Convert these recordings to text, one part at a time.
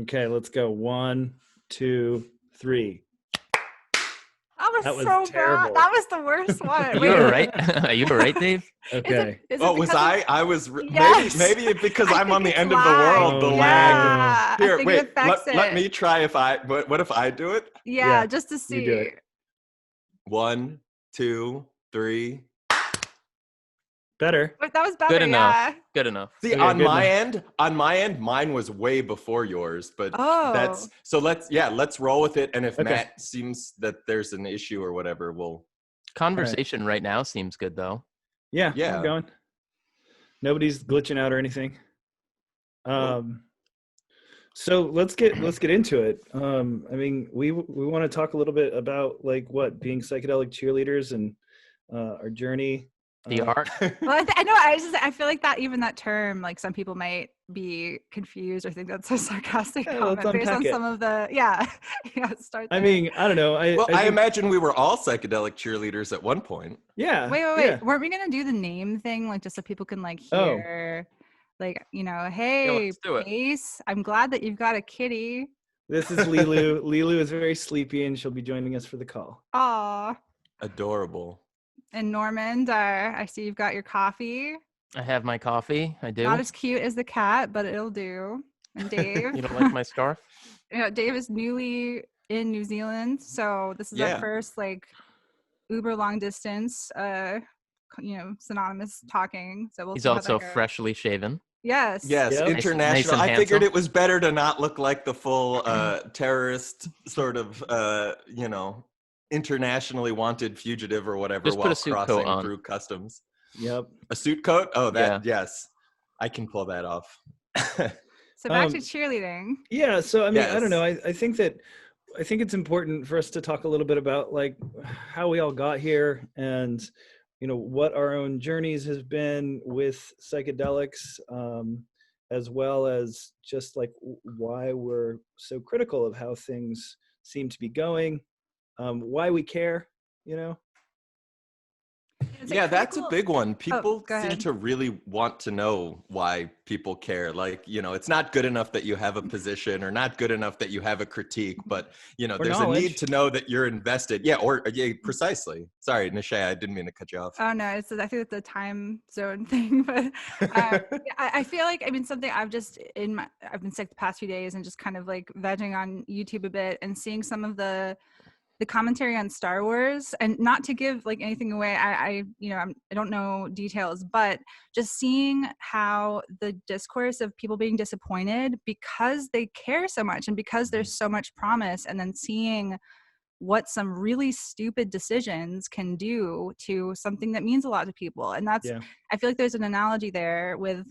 Okay, let's go. 1, 2, 3. That was so terrible. Bad. That was the worst one. You were right. You were right, Dave. Okay. Is it was I? I was yes. maybe because I'm on the end of the world. The lag. Here, wait. Let me try. What if I do it? Yeah, just to see. You do it. 1, 2, 3. Better. But that was better. Good enough. Yeah. Good enough. See, okay, on my end, mine was way before yours. But that's so. Let's roll with it. And if Matt seems that there's an issue or whatever, we'll. Conversation right now seems good though. Yeah. We're going. Nobody's glitching out or anything. So let's get into it. I mean, we want to talk a little bit about like being psychedelic cheerleaders and our journey. The art. Well, I know. I feel like that term, like some people might be confused or think that's a sarcastic comment based on some of the start there. I mean, I don't know. I imagine we were all psychedelic cheerleaders at one point. Yeah. Wait. Yeah. Weren't we gonna do the name thing, like just so people can like hear, like hey, Ace, I'm glad that you've got a kitty. This is Lilu. Lilu is very sleepy, and she'll be joining us for the call. Aw. Adorable. And Normand, I see you've got your coffee. I have my coffee. I do. Not as cute as the cat, but it'll do. And Dave. You don't like my scarf? Dave is newly in New Zealand, so this is our first like uber long distance, synonymous talking. So he's also freshly shaven. Yes. Yep. International. Nice I figured it was better to not look like the full terrorist sort of, internationally wanted fugitive or whatever. Just while put a suit crossing coat on. Through customs. Yep. A suit coat? Oh, yes. I can pull that off. So back to cheerleading. Yeah. So I mean, I don't know. I think it's important for us to talk a little bit about like how we all got here and what our own journeys has been with psychedelics, as well as just like why we're so critical of how things seem to be going, why we care, Yeah, that's a big one. People seem to really want to know why people care. Like, it's not good enough that you have a position or not good enough that you have a critique, but, there's a need to know that you're invested. Yeah, precisely. Sorry, Nishay, I didn't mean to cut you off. Oh, no, I think it's a time zone thing. But I feel like, something I've been sick the past few days and just kind of like vegging on YouTube a bit and seeing some of the commentary on Star Wars, and not to give like anything away, I don't know details, but just seeing how the discourse of people being disappointed because they care so much and because there's so much promise, and then seeing what some really stupid decisions can do to something that means a lot to people. And that's, I feel like there's an analogy there with,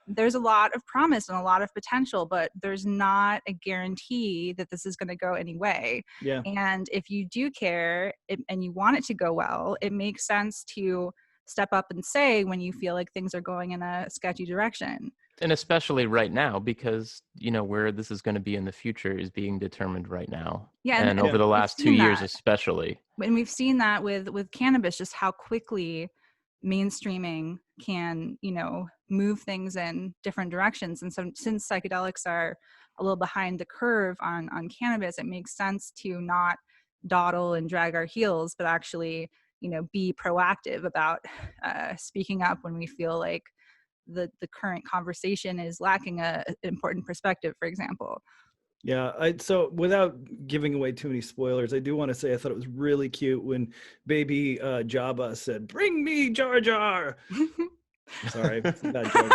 there's a lot of promise and a lot of potential, but there's not a guarantee that this is going to go any way. Yeah. And if you do care and you want it to go well, it makes sense to step up and say when you feel like things are going in a sketchy direction. And especially right now, because, where this is going to be in the future is being determined right now. Yeah. And over the last 2 years, especially. And we've seen that with cannabis, just how quickly mainstreaming can, move things in different directions. And so since psychedelics are a little behind the curve on cannabis, it makes sense to not dawdle and drag our heels, but actually, be proactive about speaking up when we feel like the current conversation is lacking an important perspective, for example. Yeah, so without giving away too many spoilers, I do want to say I thought it was really cute when baby Jabba said, "Bring me Jar Jar." Sorry, it's a bad joke.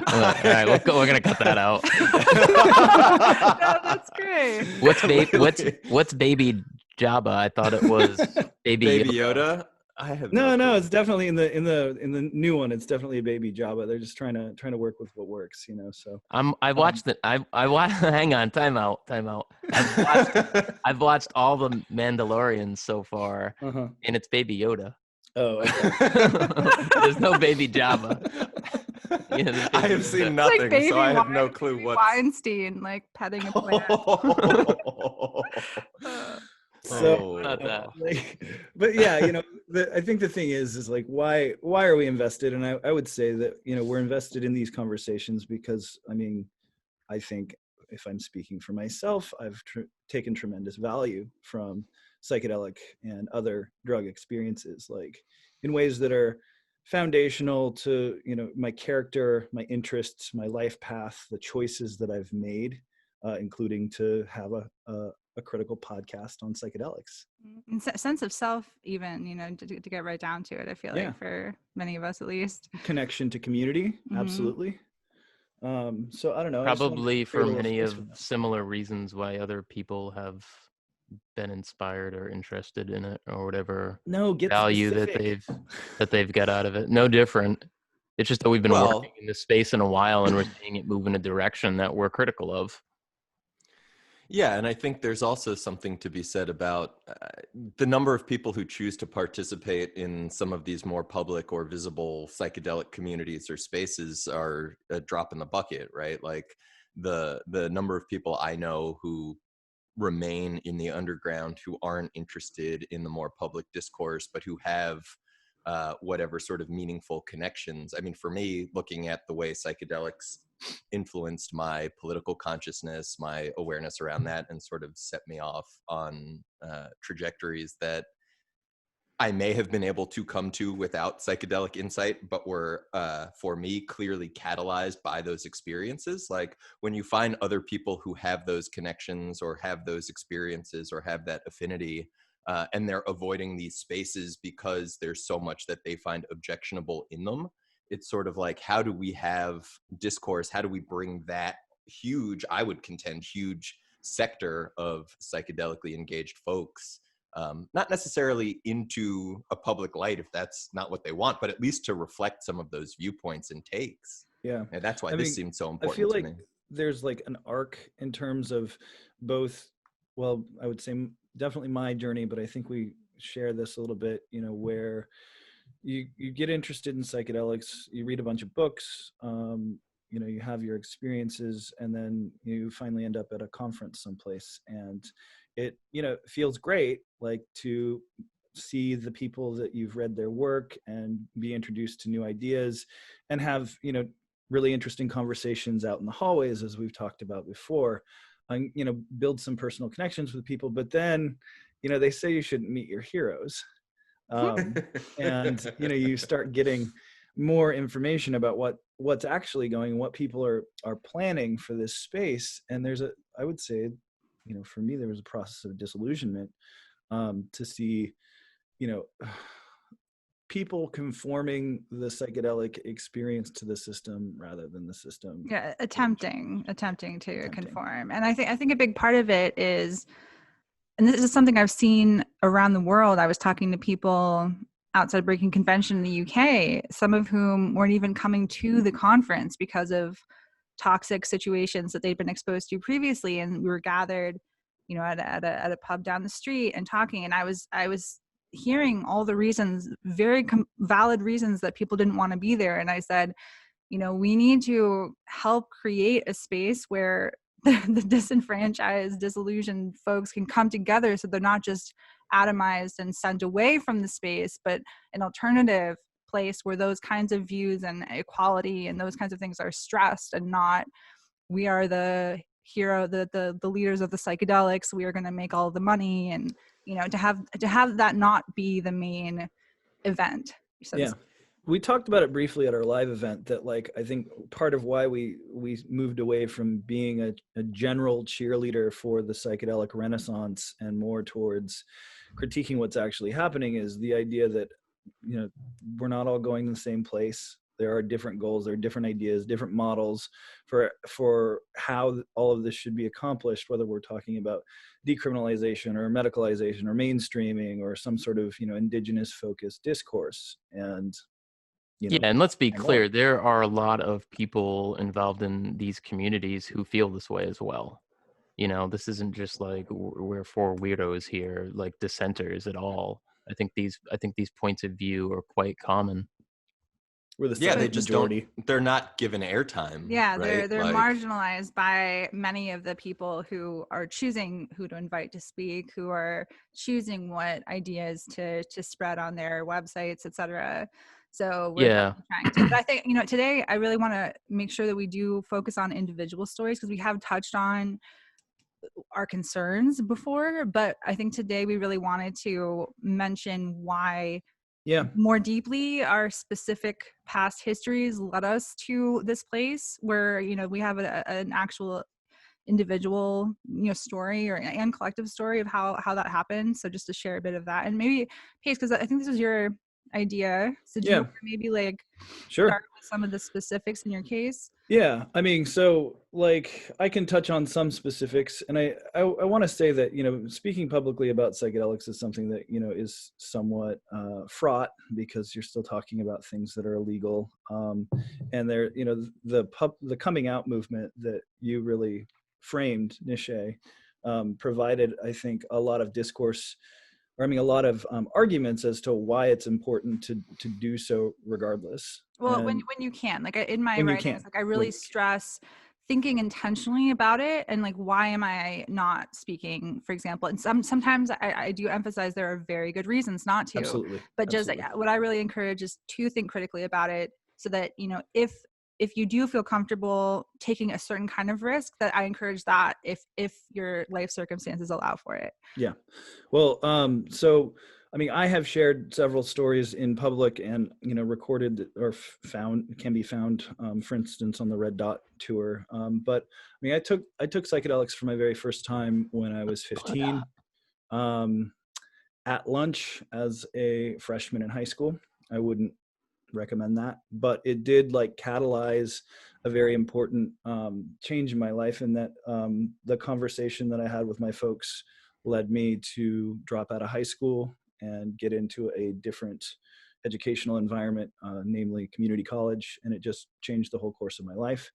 All right, we're gonna cut that out. No, that's great. What's baby Jabba? I thought it was baby Yoda. I have no. It's definitely in the new one. It's definitely a baby Jabba. They're just trying to work with what works, So I watched it. I watched. Hang on, time out. I've watched all the Mandalorians so far, and it's baby Yoda. Oh, okay. There's no baby Jabba. I have seen nothing, like so I have no clue what. Weinstein, like petting a plant. So, Not that. like, but yeah, I think the thing is like, why are we invested? And I would say that, we're invested in these conversations because, I think if I'm speaking for myself, I've taken tremendous value from psychedelic and other drug experiences, like in ways that are foundational to, my character, my interests, my life path, the choices that I've made, including to have a critical podcast on psychedelics. And sense of self, even, to get right down to it, I feel like for many of us at least. Connection to community, absolutely. So I don't know. Probably for many of similar reasons why other people have been inspired or interested in it or whatever value that they've got out of it. No different. It's just that we've been working in this space in a while and we're seeing it move in a direction that we're critical of. Yeah, and I think there's also something to be said about the number of people who choose to participate in some of these more public or visible psychedelic communities or spaces are a drop in the bucket, right? Like the number of people I know who remain in the underground who aren't interested in the more public discourse, but who have whatever sort of meaningful connections. I mean, for me, looking at the way psychedelics influenced my political consciousness, my awareness around that, and sort of set me off on trajectories that I may have been able to come to without psychedelic insight, but were, for me, clearly catalyzed by those experiences. Like when you find other people who have those connections or have those experiences or have that affinity, and they're avoiding these spaces because there's so much that they find objectionable in them, it's sort of like, how do we have discourse? How do we bring that huge, I would contend, huge sector of psychedelically engaged folks, not necessarily into a public light if that's not what they want, but at least to reflect some of those viewpoints and takes. Yeah. And that's why this seems so important I feel to like me. There's like an arc in terms of both, well, I would say definitely my journey, but I think we share this a little bit, where you get interested in psychedelics, you read a bunch of books, you have your experiences, and then you finally end up at a conference someplace, and it feels great, like to see the people that you've read their work and be introduced to new ideas and have really interesting conversations out in the hallways, as we've talked about before, and build some personal connections with people. But then they say you shouldn't meet your heroes, and you start getting more information about what's actually going, what people are planning for this space. And I would say, for me, there was a process of disillusionment, to see people conforming the psychedelic experience to the system rather than the system. Yeah, attempting to conform. And I think a big part of it is, and this is something I've seen around the world. I was talking to people outside Breaking Convention in the UK, some of whom weren't even coming to the conference because of toxic situations that they'd been exposed to previously. And we were gathered, at a pub down the street and talking. And I was hearing all the reasons, very valid reasons that people didn't want to be there. And I said, we need to help create a space where the disenfranchised, disillusioned folks can come together, so they're not just atomized and sent away from the space, but an alternative place where those kinds of views and equality and those kinds of things are stressed, and not, we are the hero, the leaders of the psychedelics, we are going to make all the money, and to have that not be the main event. Yeah. We talked about it briefly at our live event, that like, I think part of why we moved away from being a general cheerleader for the psychedelic renaissance and more towards critiquing what's actually happening is the idea that, we're not all going to the same place. There are different goals, there are different ideas, different models for how all of this should be accomplished, whether we're talking about decriminalization or medicalization or mainstreaming or some sort of, indigenous focused discourse. And and let's be clear, there are a lot of people involved in these communities who feel this way as well. This isn't just like we're four weirdos here, like dissenters at all. I think these points of view are quite common. We're the they just majority. They're not given airtime. Yeah, right? they're marginalized by many of the people who are choosing who to invite to speak, who are choosing what ideas to spread on their websites, etc. So we're definitely trying to. But I think, today I really want to make sure that we do focus on individual stories, because we have touched on our concerns before, but I think today we really wanted to mention why more deeply our specific past histories led us to this place where, we have an actual individual, story and collective story of how that happened. So just to share a bit of that, and maybe Pace, because I think this was your idea, so do you want to maybe start with some of the specifics in your case? Yeah, I mean, so I can touch on some specifics, and I want to say that, speaking publicly about psychedelics is something that, is somewhat fraught, because you're still talking about things that are illegal, and they're, the coming out movement that you really framed, Nishay, provided, I think, a lot of discourse, or a lot of arguments as to why it's important to do so regardless. Well, and when you can, in my writings, I really stress thinking intentionally about it, and why am I not speaking, for example. And sometimes I do emphasize there are very good reasons not to. Absolutely. But just what I really encourage is to think critically about it, so that, if you do feel comfortable taking a certain kind of risk, that I encourage that if your life circumstances allow for it. Yeah. Well, so, I have shared several stories in public, and, recorded or can be found, for instance, on the Red Dot tour. But I took psychedelics for my very first time when I was 15, at lunch as a freshman in high school. I wouldn't recommend that, but it did catalyze a very important change in my life, in that the conversation that I had with my folks led me to drop out of high school and get into a different educational environment, namely community college, and it just changed the whole course of my life.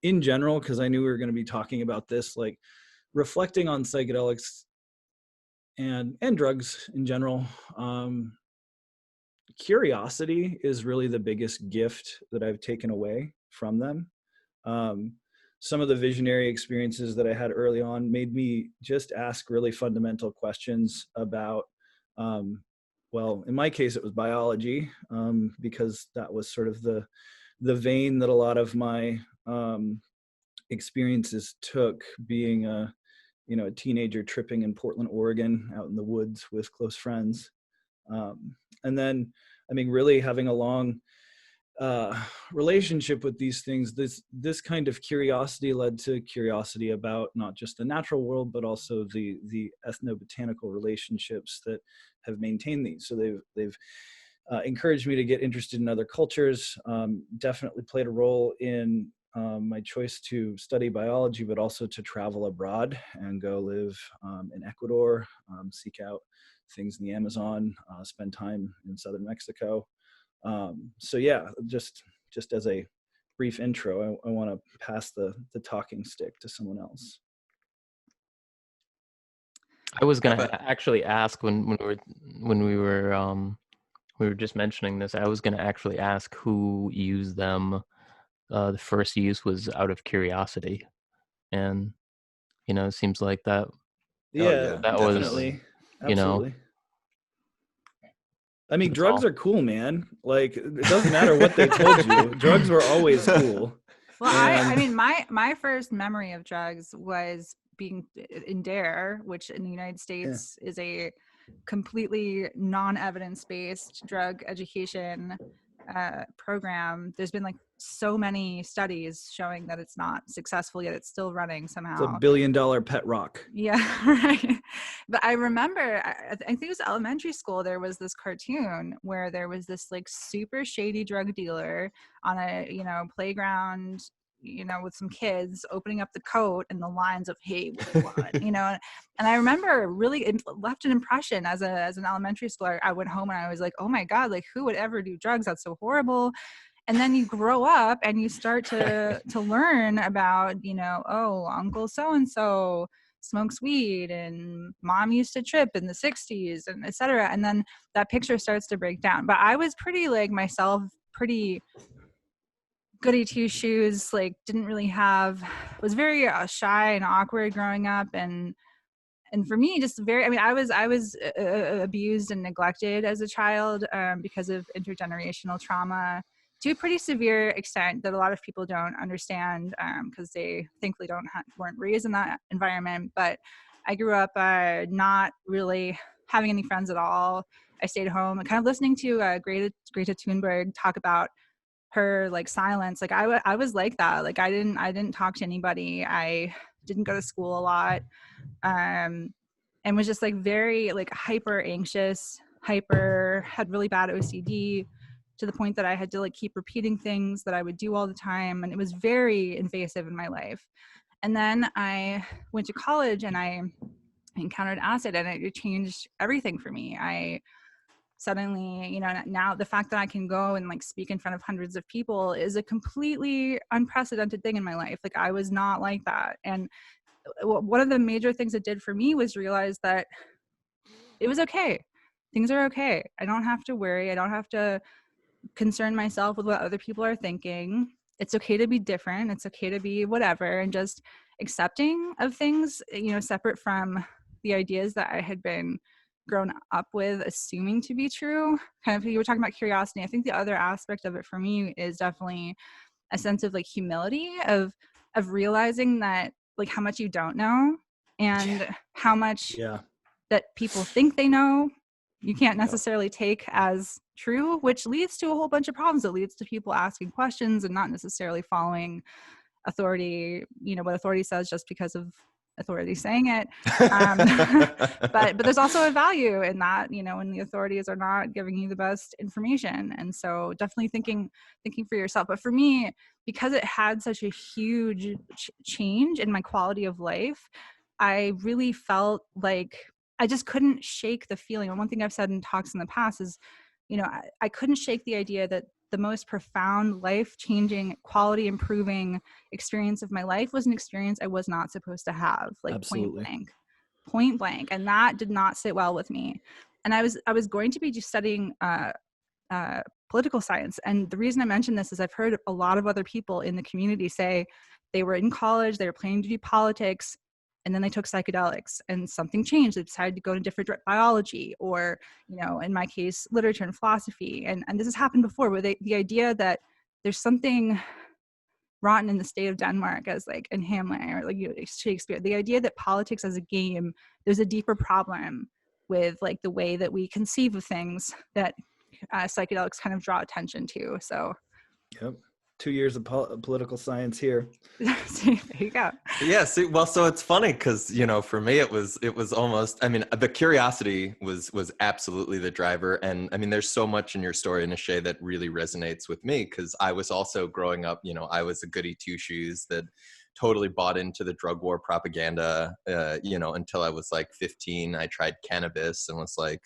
In general, because I knew we were going to be talking about this, reflecting on psychedelics and drugs in general, curiosity is really the biggest gift that I've taken away from them. Some of the visionary experiences that I had early on made me just ask really fundamental questions about, well, in my case, it was biology, because that was sort of the vein that a lot of my experiences took, being a teenager tripping in Portland, Oregon, out in the woods with close friends. And then, really having a long relationship with these things, this kind of curiosity led to curiosity about not just the natural world, but also the ethnobotanical relationships that have maintained these. So they've encouraged me to get interested in other cultures, definitely played a role in my choice to study biology, but also to travel abroad and go live in Ecuador, seek out things in the Amazon, spend time in southern Mexico. So yeah, just as a brief intro, I want to pass the talking stick to someone else. I was gonna actually ask when we were just mentioning this. I was gonna actually ask who used them. The first use was out of curiosity, and it seems like that. Yeah, that definitely. was, absolutely. Drugs are cool, man. it doesn't matter what they told you. Drugs were always cool. Well, my first memory of drugs was being in DARE, which in the United States is a completely non-evidence-based drug education program. There's been so many studies showing that it's not successful, yet it's still running somehow. It's $1 billion pet rock. Yeah, right. But I remember, I think it was elementary school, there was this cartoon where there was this super shady drug dealer on a playground, with some kids opening up the coat and the lines of, "Hey, what do you want?" And I remember really it left an impression as an elementary schooler. I went home and I was like, oh my God, who would ever do drugs? That's so horrible. And then you grow up and you start to learn about, oh, Uncle so-and-so smokes weed and mom used to trip in the 60s and et cetera. And then that picture starts to break down. But I was pretty myself pretty goody two shoes, like didn't really have, was very shy and awkward growing up. And for me, just very, I mean, I was abused and neglected as a child because of intergenerational trauma to a pretty severe extent that a lot of people don't understand because they thankfully weren't raised in that environment. But I grew up not really having any friends at all. I stayed home and kind of listening to Greta Thunberg talk about her like silence. Like I was like that. Like I didn't talk to anybody. I didn't go to school a lot. And was just like very like hyper anxious, had really bad OCD to the point that I had to like keep repeating things that I would do all the time. And it was very invasive in my life. And then I went to college and I encountered acid, and it changed everything for me. I suddenly, you know, now the fact that I can go and like speak in front of hundreds of people is a completely unprecedented thing in my life. Like I was not like that. And one of the major things it did for me was realize that it was okay. Things are okay. I don't have to worry. I don't have to concern myself with what other people are thinking. It's okay to be different. It's okay to be whatever, and just accepting of things, you know, separate from the ideas that I had been grown up with assuming to be true. Kind of, you were talking about curiosity. I think the other aspect of it for me is definitely a sense of like humility of realizing that like how much you don't know and how much that people think they know you can't necessarily take as true, which leads to a whole bunch of problems. It leads to people asking questions and not necessarily following authority, you know, what authority says just because of authority saying it. But there's also a value in that, you know, when the authorities are not giving you the best information. And so definitely thinking for yourself. But for me, because it had such a huge change in my quality of life, I really felt like I just couldn't shake the feeling. And one thing I've said in talks in the past is, you know, I couldn't shake the idea that the most profound, life-changing, quality-improving experience of my life was an experience I was not supposed to have, like Absolutely. point blank. And that did not sit well with me. And I was going to be just studying political science. And the reason I mention this is I've heard a lot of other people in the community say they were in college, they were planning to do politics, and then they took psychedelics and something changed. They decided to go to different biology, or, you know, in my case, literature and philosophy. And this has happened before, where the idea that there's something rotten in the state of Denmark, as like in Hamlet or like Shakespeare, the idea that politics as a game, there's a deeper problem with like the way that we conceive of things that psychedelics kind of draw attention to. So, yep. 2 years of political science here. There you go. Yeah. See, well, so it's funny because, you know, for me, it was almost, I mean, the curiosity was absolutely the driver. And I mean, there's so much in your story, Nishay, that really resonates with me, because I was also growing up, you know, I was a goody two shoes that totally bought into the drug war propaganda, you know, until I was like 15. I tried cannabis and was like,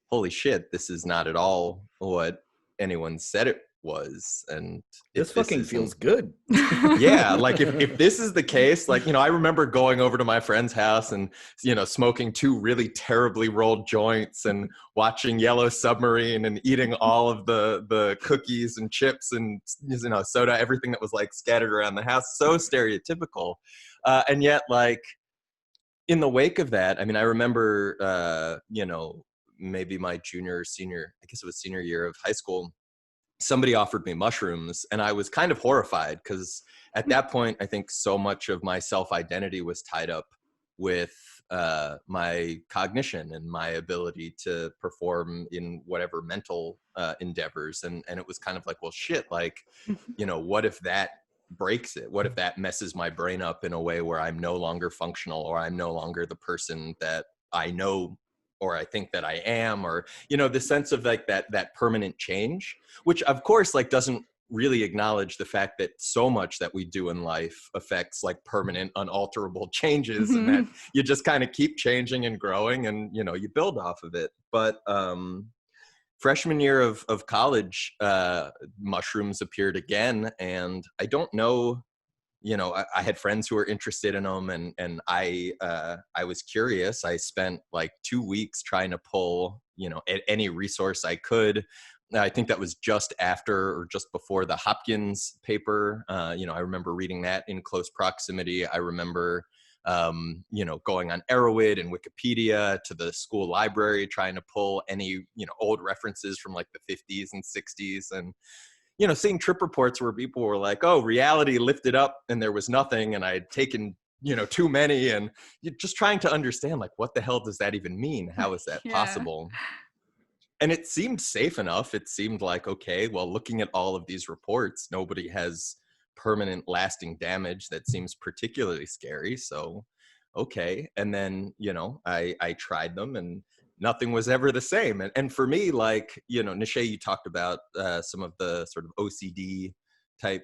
holy shit, this is not at all what anyone said it was. And this fucking feels good. Yeah, like if this is the case, like, you know, I remember going over to my friend's house and, you know, smoking 2 really terribly rolled joints and watching Yellow Submarine and eating all of the cookies and chips and, you know, soda, everything that was like scattered around the house. So stereotypical. And yet, like, in the wake of that, I mean, I remember, you know, maybe my junior or senior, I guess it was senior year of high school, somebody offered me mushrooms, and I was kind of horrified because at that point, I think so much of my self-identity was tied up with my cognition and my ability to perform in whatever mental endeavors. And it was kind of like, well, shit, like, you know, what if that breaks it? What if that messes my brain up in a way where I'm no longer functional, or I'm no longer the person that I know or I think that I am, or, you know, the sense of like that permanent change, which of course like doesn't really acknowledge the fact that so much that we do in life affects like permanent, unalterable changes, and that you just kind of keep changing and growing, and, you know, you build off of it. But freshman year of college, mushrooms appeared again, and I don't know, you know, I had friends who were interested in them, and I was curious. I spent like 2 weeks trying to pull, you know, any resource I could, I think that was just after or just before the Hopkins paper. You know, I remember reading that in close proximity. I remember, you know, going on Erowid and Wikipedia to the school library, trying to pull any, you know, old references from like the 50s and 60s. And, you know, seeing trip reports where people were like, oh, reality lifted up and there was nothing. And I had taken, you know, too many, and you're just trying to understand, like, what the hell does that even mean? How is that possible? And it seemed safe enough. It seemed like, okay, well, looking at all of these reports, nobody has permanent lasting damage. That seems particularly scary. So, okay. And then, you know, I tried them and nothing was ever the same. And for me, like, you know, Nishay, you talked about some of the sort of OCD type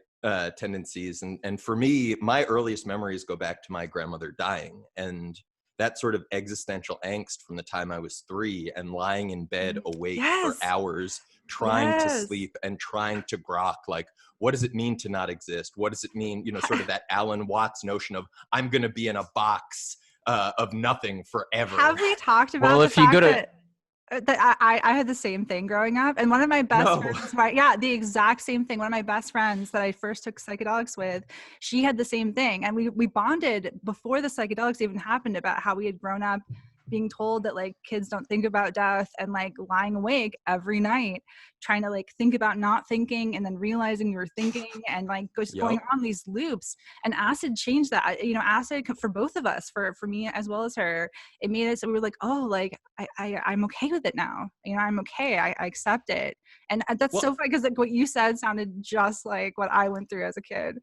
tendencies. And for me, my earliest memories go back to my grandmother dying, and that sort of existential angst from the time I was 3 and lying in bed awake for hours, trying to sleep and trying to grok, like, what does it mean to not exist? What does it mean? You know, sort of that Alan Watts notion of I'm going to be in a box of nothing forever. Have we talked about the fact that I had the same thing growing up, and one of my best friends, the exact same thing. One of my best friends that I first took psychedelics with, she had the same thing, and we bonded before the psychedelics even happened about how we had grown up being told that like kids don't think about death, and like lying awake every night trying to like think about not thinking and then realizing you were thinking, and like just going on these loops. And acid changed that. You know, acid for both of us, for me as well as her, it made us, we were like, oh, like I'm okay with it now. You know, I'm okay. I accept it. And that's so funny because like what you said sounded just like what I went through as a kid.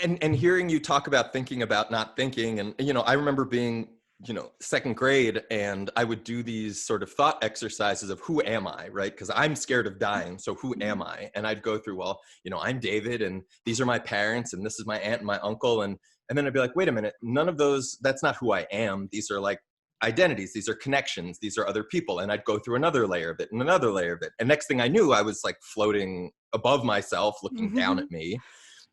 And hearing you talk about thinking about not thinking, and, you know, I remember being, you know, 2nd grade, and I would do these sort of thought exercises of who am I, right? Because I'm scared of dying. So who am I? And I'd go through, well, you know, I'm David, and these are my parents, and this is my aunt and my uncle. And then I'd be like, wait a minute, none of those, that's not who I am. These are like identities. These are connections. These are other people. And I'd go through another layer of it and another layer of it. And next thing I knew, I was like floating above myself, looking down at me.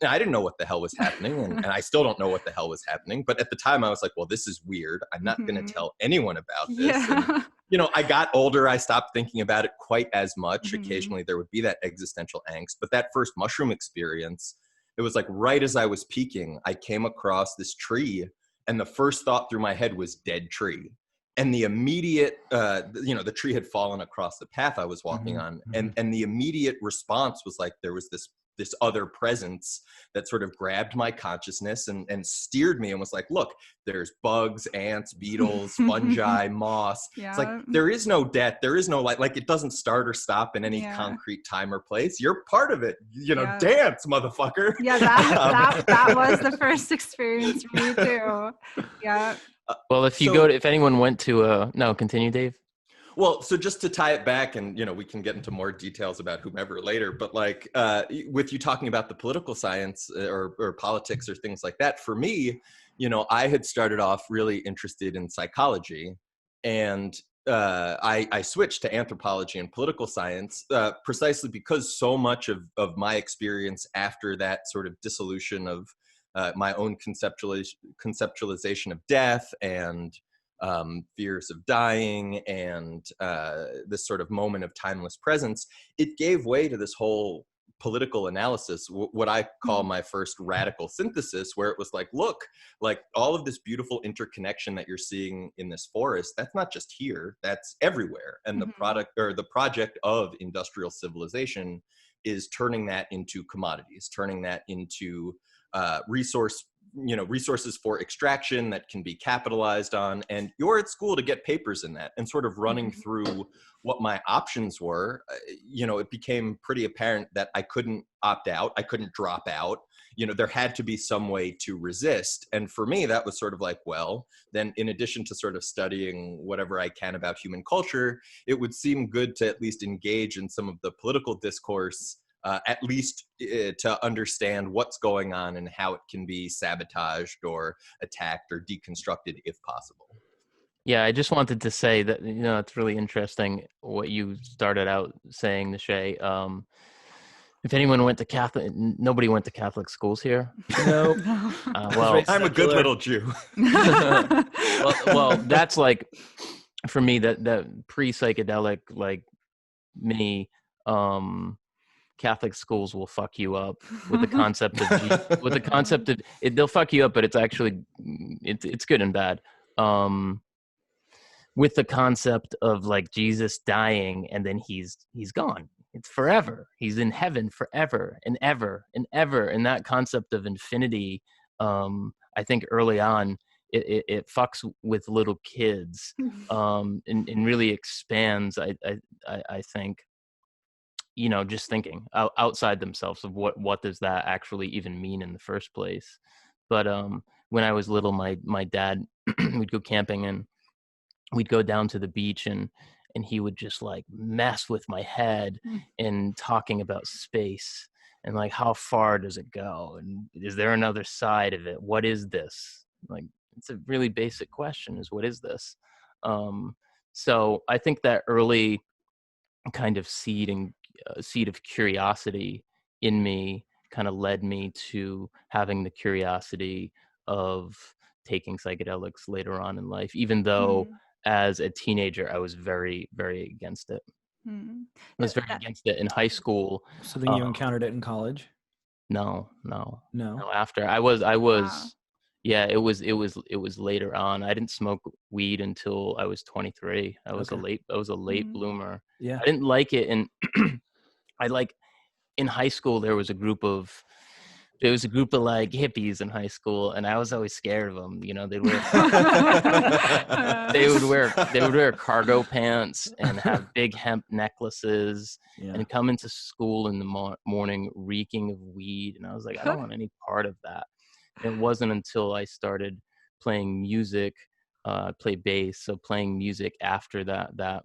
I didn't know what the hell was happening, and I still don't know what the hell was happening. But at the time, I was like, well, this is weird. I'm not going to tell anyone about this. And, you know, I got older. I stopped thinking about it quite as much. Occasionally, there would be that existential angst. But that first mushroom experience, it was like right as I was peaking, I came across this tree, and the first thought through my head was dead tree. And the immediate, you know, the tree had fallen across the path I was walking on. And the immediate response was like, there was this other presence that sort of grabbed my consciousness and steered me and was like, look, there's bugs, ants, beetles, fungi, moss. It's like, there is no death. There is no like it doesn't start or stop in any concrete time or place. You're part of it, you know, dance, motherfucker. Yeah, that was the first experience for me too. Yeah. Well, if anyone went to, no, continue, Dave. Well, so just to tie it back, and, you know, we can get into more details about whomever later, but like with you talking about the political science or politics or things like that, for me, you know, I had started off really interested in psychology, and I switched to anthropology and political science precisely because so much of my experience after that sort of dissolution of my own conceptualization of death and fears of dying and this sort of moment of timeless presence, it gave way to this whole political analysis, what I call my first radical synthesis, where it was like, look, like all of this beautiful interconnection that you're seeing in this forest, that's not just here, that's everywhere. And the project of industrial civilization is turning that into commodities, turning that into resources for extraction that can be capitalized on. And you're at school to get papers in that. And sort of running through what my options were, you know, it became pretty apparent that I couldn't opt out. I couldn't drop out. You know, there had to be some way to resist. And for me, that was sort of like, well, then in addition to sort of studying whatever I can about human culture, it would seem good to at least engage in some of the political discourse, at least to understand what's going on and how it can be sabotaged or attacked or deconstructed if possible. Yeah, I just wanted to say that, you know, it's really interesting what you started out saying, Nishay. If anyone went to Catholic, nobody went to Catholic schools here. No. Well, I'm a good little Jew. well, that's like, for me, that pre-psychedelic, like me, Catholic schools will fuck you up with the concept of with the concept of it, they'll fuck you up, but it's actually it's good and bad. With the concept of like Jesus dying and then he's gone. It's forever. He's in heaven forever and ever and ever. And that concept of infinity, I think early on, it fucks with little kids, and really expands. I think, just thinking outside themselves of what does that actually even mean in the first place. But when I was little, my dad, we'd go camping and we'd go down to the beach and he would just like mess with my head and talking about space and like, how far does it go? And is there another side of it? What is this? Like, it's a really basic question, is what is this? So I think that early kind of seed of curiosity in me kind of led me to having the curiosity of taking psychedelics later on in life, even though as a teenager I was very, very against it. I was very against it in high school. So then you encountered it in college? No. After I was wow. Yeah, it was later on. I didn't smoke weed until I was 23. I was a late bloomer. Yeah. I didn't like it. And in high school, there was a group of like hippies in high school, and I was always scared of them. They would wear cargo pants and have big hemp necklaces and come into school in the morning reeking of weed. And I was like, I don't want any part of that. It wasn't until I started playing music, play bass, so playing music after that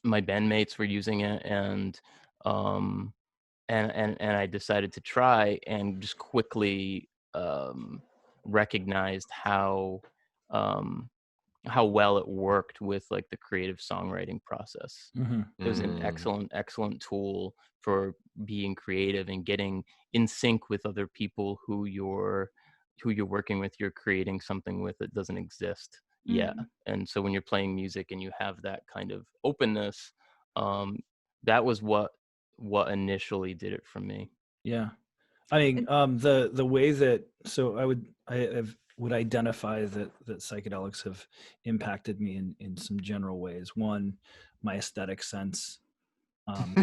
my bandmates were using it, and I decided to try, and just quickly recognized how well it worked with like the creative songwriting process. It was an excellent tool for being creative and getting in sync with other people who you're working with. You're creating something with that doesn't exist yet. And so when you're playing music and you have that kind of openness, that was what initially did it for me. Yeah. I mean, the way that, so I would identify that psychedelics have impacted me in some general ways. One, my aesthetic sense,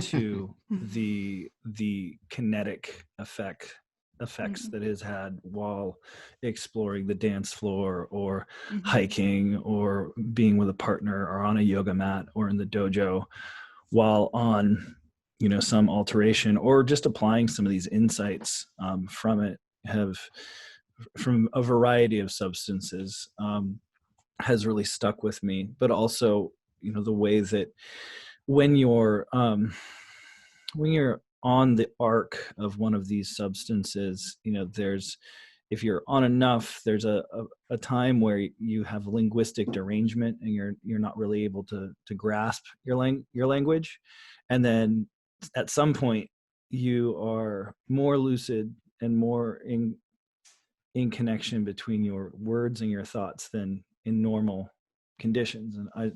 two, the kinetic effects that it has had while exploring the dance floor or hiking or being with a partner or on a yoga mat or in the dojo while on some alteration, or just applying some of these insights from a variety of substances, has really stuck with me. But also, the way that when you're on the arc of one of these substances, if you're on enough, there's a time where you have linguistic derangement and you're not really able to grasp your language. And then at some point you are more lucid and more in connection between your words and your thoughts than in normal conditions. And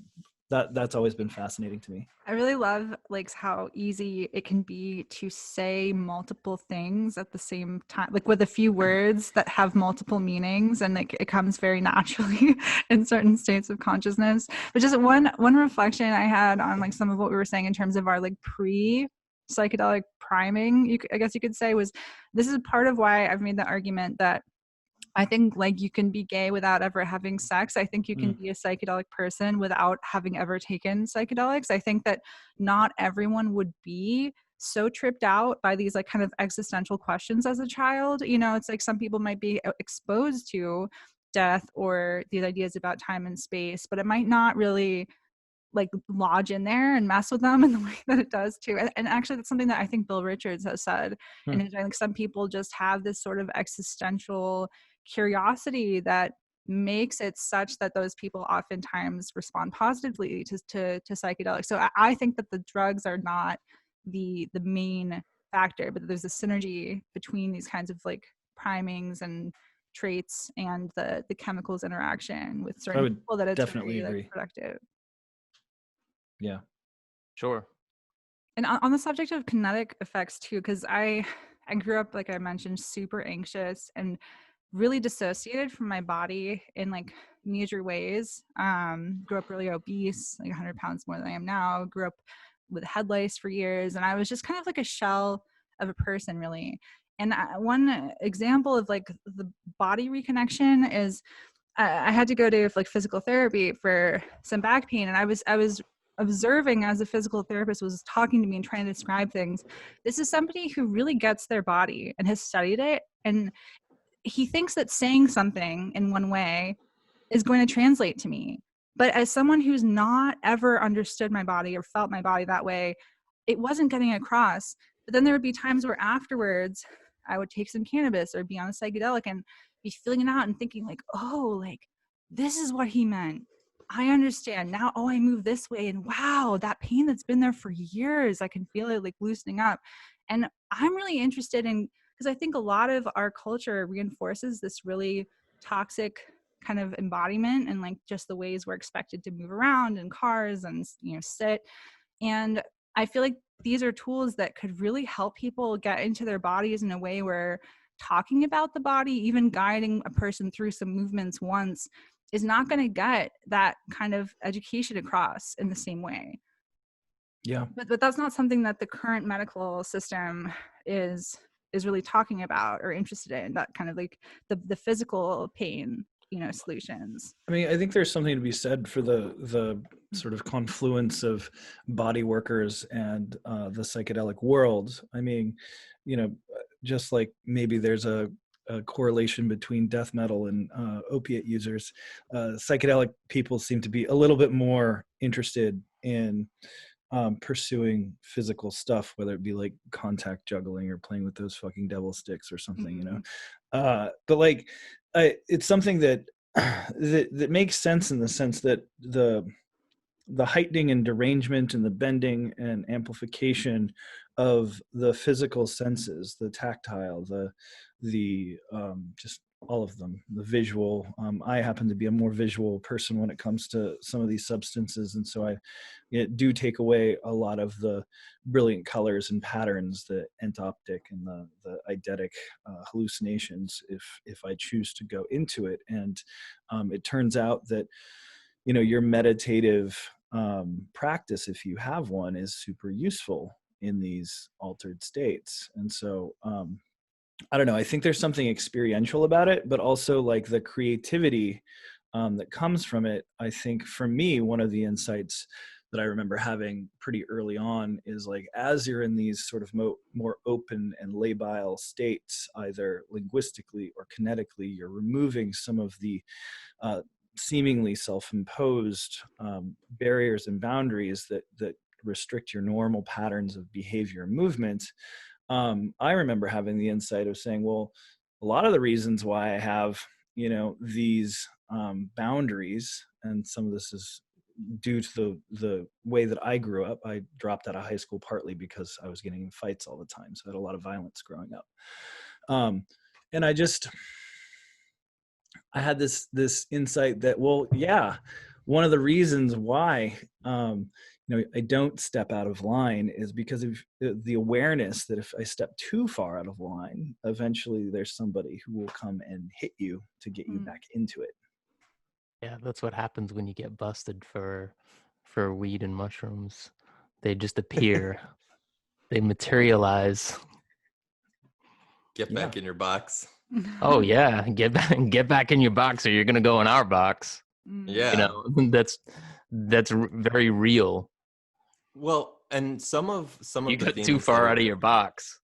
that's always been fascinating to me. I really love like how easy it can be to say multiple things at the same time, like with a few words that have multiple meanings, and like it comes very naturally in certain states of consciousness. But just one reflection I had on like some of what we were saying in terms of our like pre-psychedelic priming, I guess you could say, was this is part of why I've made the argument that I think like you can be gay without ever having sex. I think you can be a psychedelic person without having ever taken psychedelics. I think that not everyone would be so tripped out by these like kind of existential questions as a child. It's like some people might be exposed to death or these ideas about time and space, but it might not really like lodge in there and mess with them in the way that it does too. And actually that's something that I think Bill Richards has said. And I think some people just have this sort of existential curiosity that makes it such that those people oftentimes respond positively to psychedelics. So I think that the drugs are not the main factor, but there's a synergy between these kinds of like primings and traits and the chemicals interaction with certain people that it's definitely very agree. like productive. Yeah, sure. And on the subject of kinetic effects too, because I grew up, like I mentioned, super anxious and really dissociated from my body in like major ways. Grew up really obese, like 100 pounds more than I am now. Grew up with head lice for years, and I was just kind of like a shell of a person, really. And one example of like the body reconnection is I had to go to like physical therapy for some back pain, and I was observing as a physical therapist was talking to me and trying to describe things. This is somebody who really gets their body and has studied it, and he thinks that saying something in one way is going to translate to me. But as someone who's not ever understood my body or felt my body that way, it wasn't getting across. But then there would be times where afterwards I would take some cannabis or be on a psychedelic and be feeling it out and thinking like, oh, like this is what he meant. I understand now. Oh, I move this way, and wow, that pain that's been there for years, I can feel it like loosening up. And I'm really interested in, because I think a lot of our culture reinforces this really toxic kind of embodiment and like just the ways we're expected to move around in cars and, you know, sit. And I feel like these are tools that could really help people get into their bodies in a way where talking about the body, even guiding a person through some movements once, is not going to get that kind of education across in the same way. Yeah. But that's not something that the current medical system is really talking about or interested in, that kind of like the physical pain, you know, solutions. I mean, I think there's something to be said for the sort of confluence of body workers and the psychedelic world. I mean, you know, just like maybe there's a correlation between death metal and opiate users, psychedelic people seem to be a little bit more interested in pursuing physical stuff, whether it be like contact juggling or playing with those fucking devil sticks or something, you know. But like, it's something that that makes sense in the sense that the heightening and derangement and the bending and amplification of the physical senses, the tactile, the just all of them, the visual. I happen to be a more visual person when it comes to some of these substances, and so I do take away a lot of the brilliant colors and patterns, the entoptic and the eidetic hallucinations, if I choose to go into it. And it turns out that, you know, your meditative practice, if you have one, is super useful in these altered states. And so I don't know, I think there's something experiential about it, but also like the creativity that comes from it. I think for me, one of the insights that I remember having pretty early on is like, as you're in these sort of more open and labile states, either linguistically or kinetically, you're removing some of the seemingly self-imposed barriers and boundaries that restrict your normal patterns of behavior and movement. I remember having the insight of saying, well, a lot of the reasons why I have, you know, these boundaries, and some of this is due to the way that I grew up. I dropped out of high school partly because I was getting in fights all the time, so I had a lot of violence growing up. And I had this insight that, well, yeah, one of the reasons why you know, I don't step out of line is because of the awareness that if I step too far out of line, eventually there's somebody who will come and hit you to get you back into it. Yeah, that's what happens when you get busted for weed and mushrooms. They just appear. They materialize. Get back in your box. Oh yeah, get back in your box, or you're gonna go in our box. Yeah, you know, that's very real. Well, and some of you the got themes too far out of your box.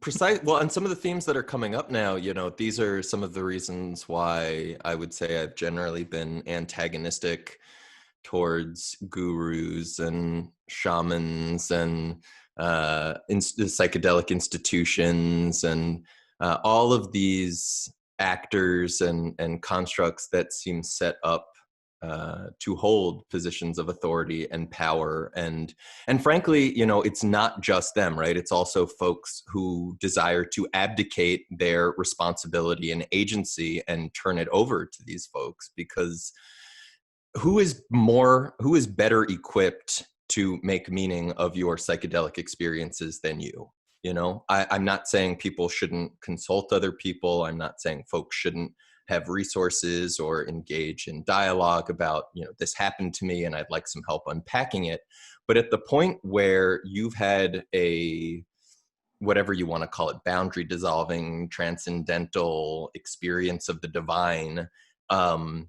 Precise. Well, and some of the themes that are coming up now, you know, these are some of the reasons why I would say I've generally been antagonistic towards gurus and shamans and psychedelic institutions and all of these actors and constructs that seem set up to hold positions of authority and power. And frankly, you know, it's not just them, right? It's also folks who desire to abdicate their responsibility and agency and turn it over to these folks, because who is better equipped to make meaning of your psychedelic experiences than you. You know, I'm not saying people shouldn't consult other people. I'm not saying folks shouldn't have resources or engage in dialogue about, you know, this happened to me and I'd like some help unpacking it. But at the point where you've had a, whatever you want to call it, boundary dissolving, transcendental experience of the divine, and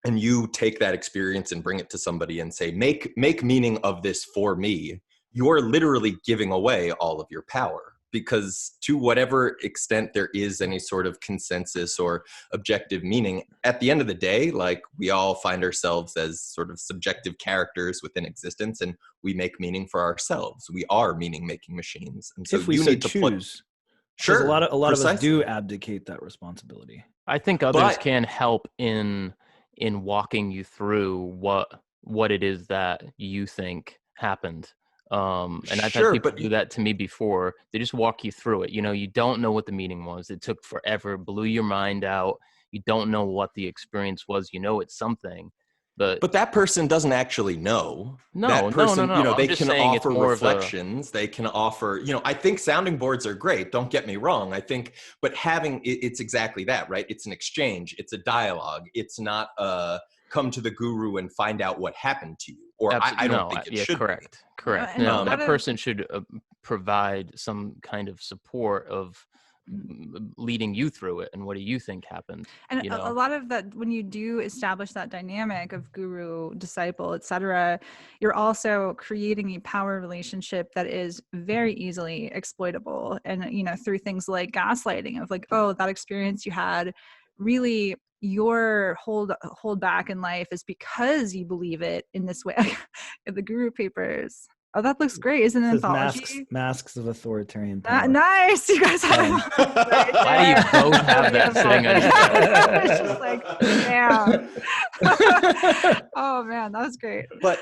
you take that experience and bring it to somebody and say, make meaning of this for me, you're literally giving away all of your power. Because to whatever extent there is any sort of consensus or objective meaning, at the end of the day, like, we all find ourselves as sort of subjective characters within existence, and we make meaning for ourselves. We are meaning-making machines. And so if we you so need to choose. Sure. A lot of us precisely. do abdicate that responsibility. I think others can help in walking you through what it is that you think happened. And I've had people do that to me before. They just walk you through it. You know, you don't know what the meaning was. It took forever, blew your mind out. You don't know what the experience was. You know, it's something. But that person doesn't actually know. No, that person, no. You know, I'm they just can saying offer it's more reflections. They can offer, you know, I think sounding boards are great. Don't get me wrong. I think, but having, it's exactly that, right? It's an exchange. It's a dialogue. It's not come to the guru and find out what happened to you. Or I don't think it should correct. be. Correct. No, that person should provide some kind of support of leading you through it. And what do you think happened? And you know? a lot of that, when you do establish that dynamic of guru, disciple, etc., you're also creating a power relationship that is very easily exploitable. And, you know, through things like gaslighting of like, oh, that experience you had, really your hold back in life is because you believe it in this way. In the Guru Papers. Oh, that looks great. Isn't it an anthology? Masks of authoritarian power. Nice. You guys have Why do you both have that sitting on your shelf? It's just like, damn. Oh man, that was great. But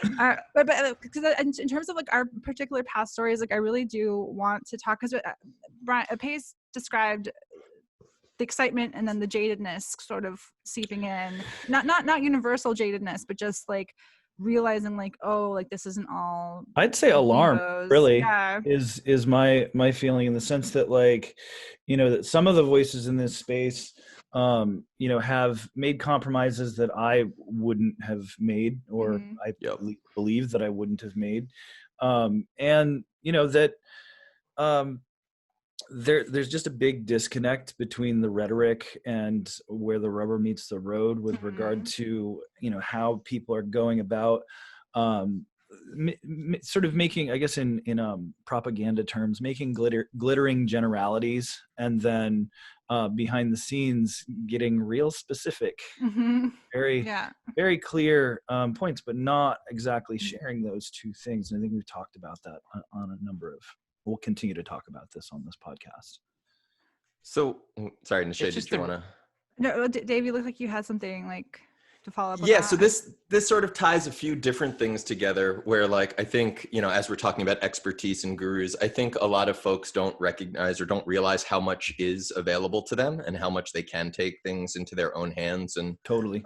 because in terms of like our particular past stories, like I really do want to talk, because Brian Pace described the excitement and then the jadedness sort of seeping in. Not universal jadedness, but just like realizing like, oh, like this isn't all. I'd say alarm really yeah. is my feeling, in the sense that, like, you know, that some of the voices in this space you know, have made compromises that I wouldn't have made, or I believe that I wouldn't have made, and you know that there's just a big disconnect between the rhetoric and where the rubber meets the road with regard to, you know, how people are going about sort of making, I guess in propaganda terms, making glittering generalities, and then behind the scenes getting real specific, very clear points, but not exactly sharing those two things. And I think we've talked about that on a number of. We'll continue to talk about this on this podcast. So, sorry, Nishay, did you want to? No, Dave, you look like you had something like to follow up on. Yeah, so this sort of ties a few different things together, where, like, I think, you know, as we're talking about expertise and gurus, I think a lot of folks don't recognize or don't realize how much is available to them and how much they can take things into their own hands. And totally,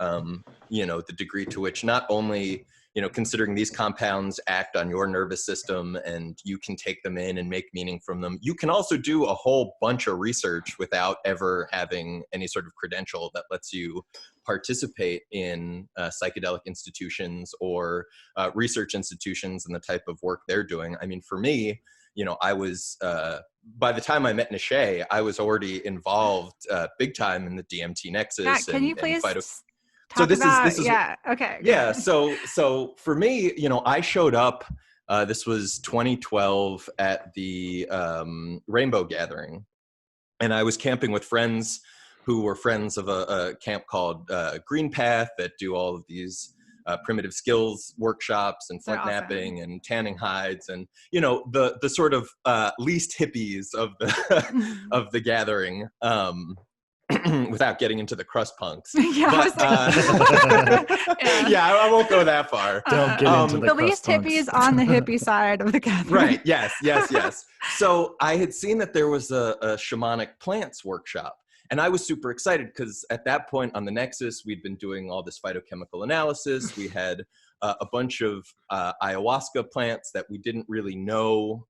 you know, the degree to which not only, you know, considering these compounds act on your nervous system and you can take them in and make meaning from them, you can also do a whole bunch of research without ever having any sort of credential that lets you participate in psychedelic institutions or research institutions and the type of work they're doing. I mean, for me, you know, I was, by the time I met Nishay, I was already involved big time in the DMT nexus. Yeah, can you please so this is yeah, okay. Yeah, so for me, you know, I showed up, this was 2012 at the Rainbow Gathering, and I was camping with friends who were friends of a camp called Green Path that do all of these primitive skills workshops and flint napping and tanning hides, and, you know, the sort of least hippies of the of the gathering. Without getting into the crust punks. Yeah, but, yeah, I won't go that far. Don't get into the least hippies on the hippie side of the gathering. Right, yes. So I had seen that there was a shamanic plants workshop, and I was super excited because at that point on the Nexus, we'd been doing all this phytochemical analysis. We had a bunch of ayahuasca plants that we didn't really know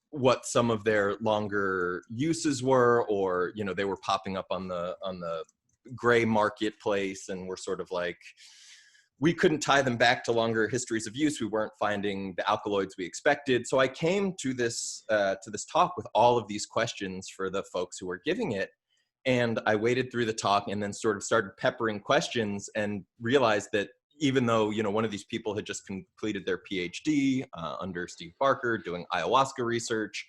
what some of their longer uses were, or, you know, they were popping up on the gray marketplace, and we're sort of like, we couldn't tie them back to longer histories of use. We weren't finding the alkaloids we expected. So I came to this talk with all of these questions for the folks who were giving it. And I waded through the talk and then sort of started peppering questions, and realized that even though, you know, one of these people had just completed their PhD under Steve Barker doing ayahuasca research,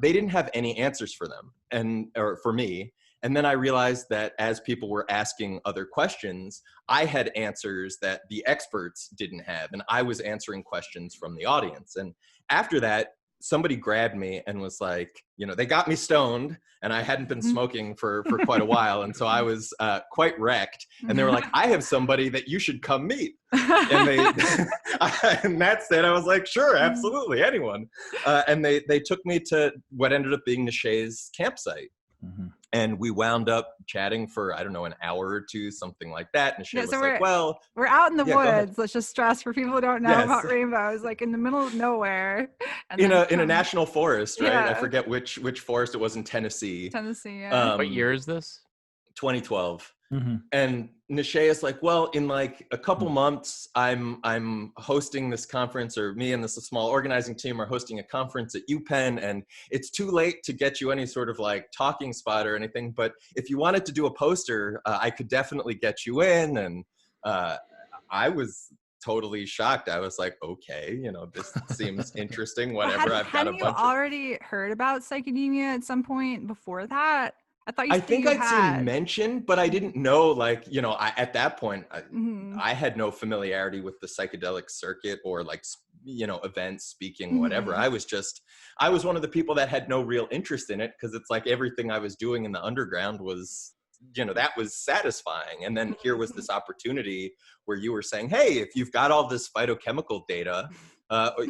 they didn't have any answers for them, or for me. And then I realized that as people were asking other questions, I had answers that the experts didn't have, and I was answering questions from the audience. And after that, somebody grabbed me and was like, you know, they got me stoned, and I hadn't been smoking for quite a while. And so I was quite wrecked. And they were like, I have somebody that you should come meet. And and that's it. I was like, sure, absolutely, anyone. And they took me to what ended up being Nishé's campsite. Mm-hmm. And we wound up chatting for, I don't know, an hour or two, something like that. And Nishe was like, well, we're out in the woods. Let's just stress for people who don't know about rainbows, like in the middle of nowhere. And in a national forest, right? I forget which forest it was in Tennessee. Yeah. What year is this? 2012. Mm-hmm. And Nishe is like, well, in like a couple months, I'm hosting this conference, or me and this small organizing team are hosting a conference at UPenn, and it's too late to get you any sort of like talking spot or anything. But if you wanted to do a poster, I could definitely get you in. And I was totally shocked. I was like, okay, you know, this seems interesting. Whatever. Hadn't you already heard about psychedemia at some point before that? I think I'd seen mention, but I didn't know, like, you know, at that point, I had no familiarity with the psychedelic circuit or like, you know, events, speaking, whatever. I was one of the people that had no real interest in it, because it's like everything I was doing in the underground was, you know, that was satisfying. And then here was this opportunity where you were saying, hey, if you've got all this phytochemical data,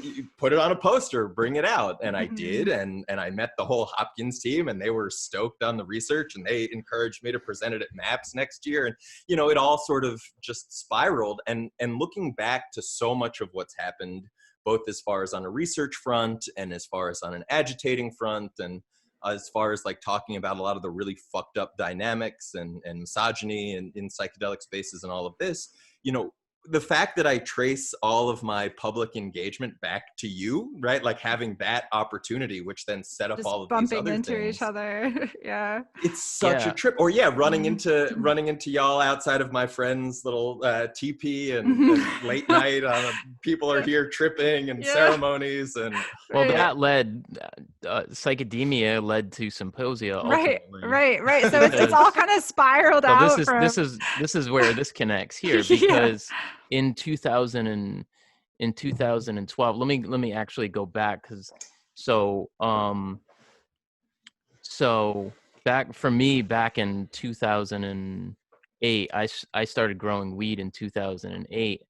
you put it on a poster, bring it out. And I did. And I met the whole Hopkins team, and they were stoked on the research, and they encouraged me to present it at MAPS next year. And, you know, it all sort of just spiraled. And looking back to so much of what's happened, both as far as on a research front and as far as on an agitating front, and as far as like talking about a lot of the really fucked up dynamics and misogyny and in psychedelic spaces and all of this, you know, the fact that I trace all of my public engagement back to you, right? Like having that opportunity, which then set up just all of bumping these other into things. each other. Yeah. It's such a trip. Or running into y'all outside of my friend's little teepee and late night. People are here tripping and ceremonies and. Well, that led psychedemia led to symposia. Ultimately. Right. So it's all kind of spiraled out. This is where this connects here, because in 2012, let me actually go back, because so back in 2008, I started growing weed in 2008,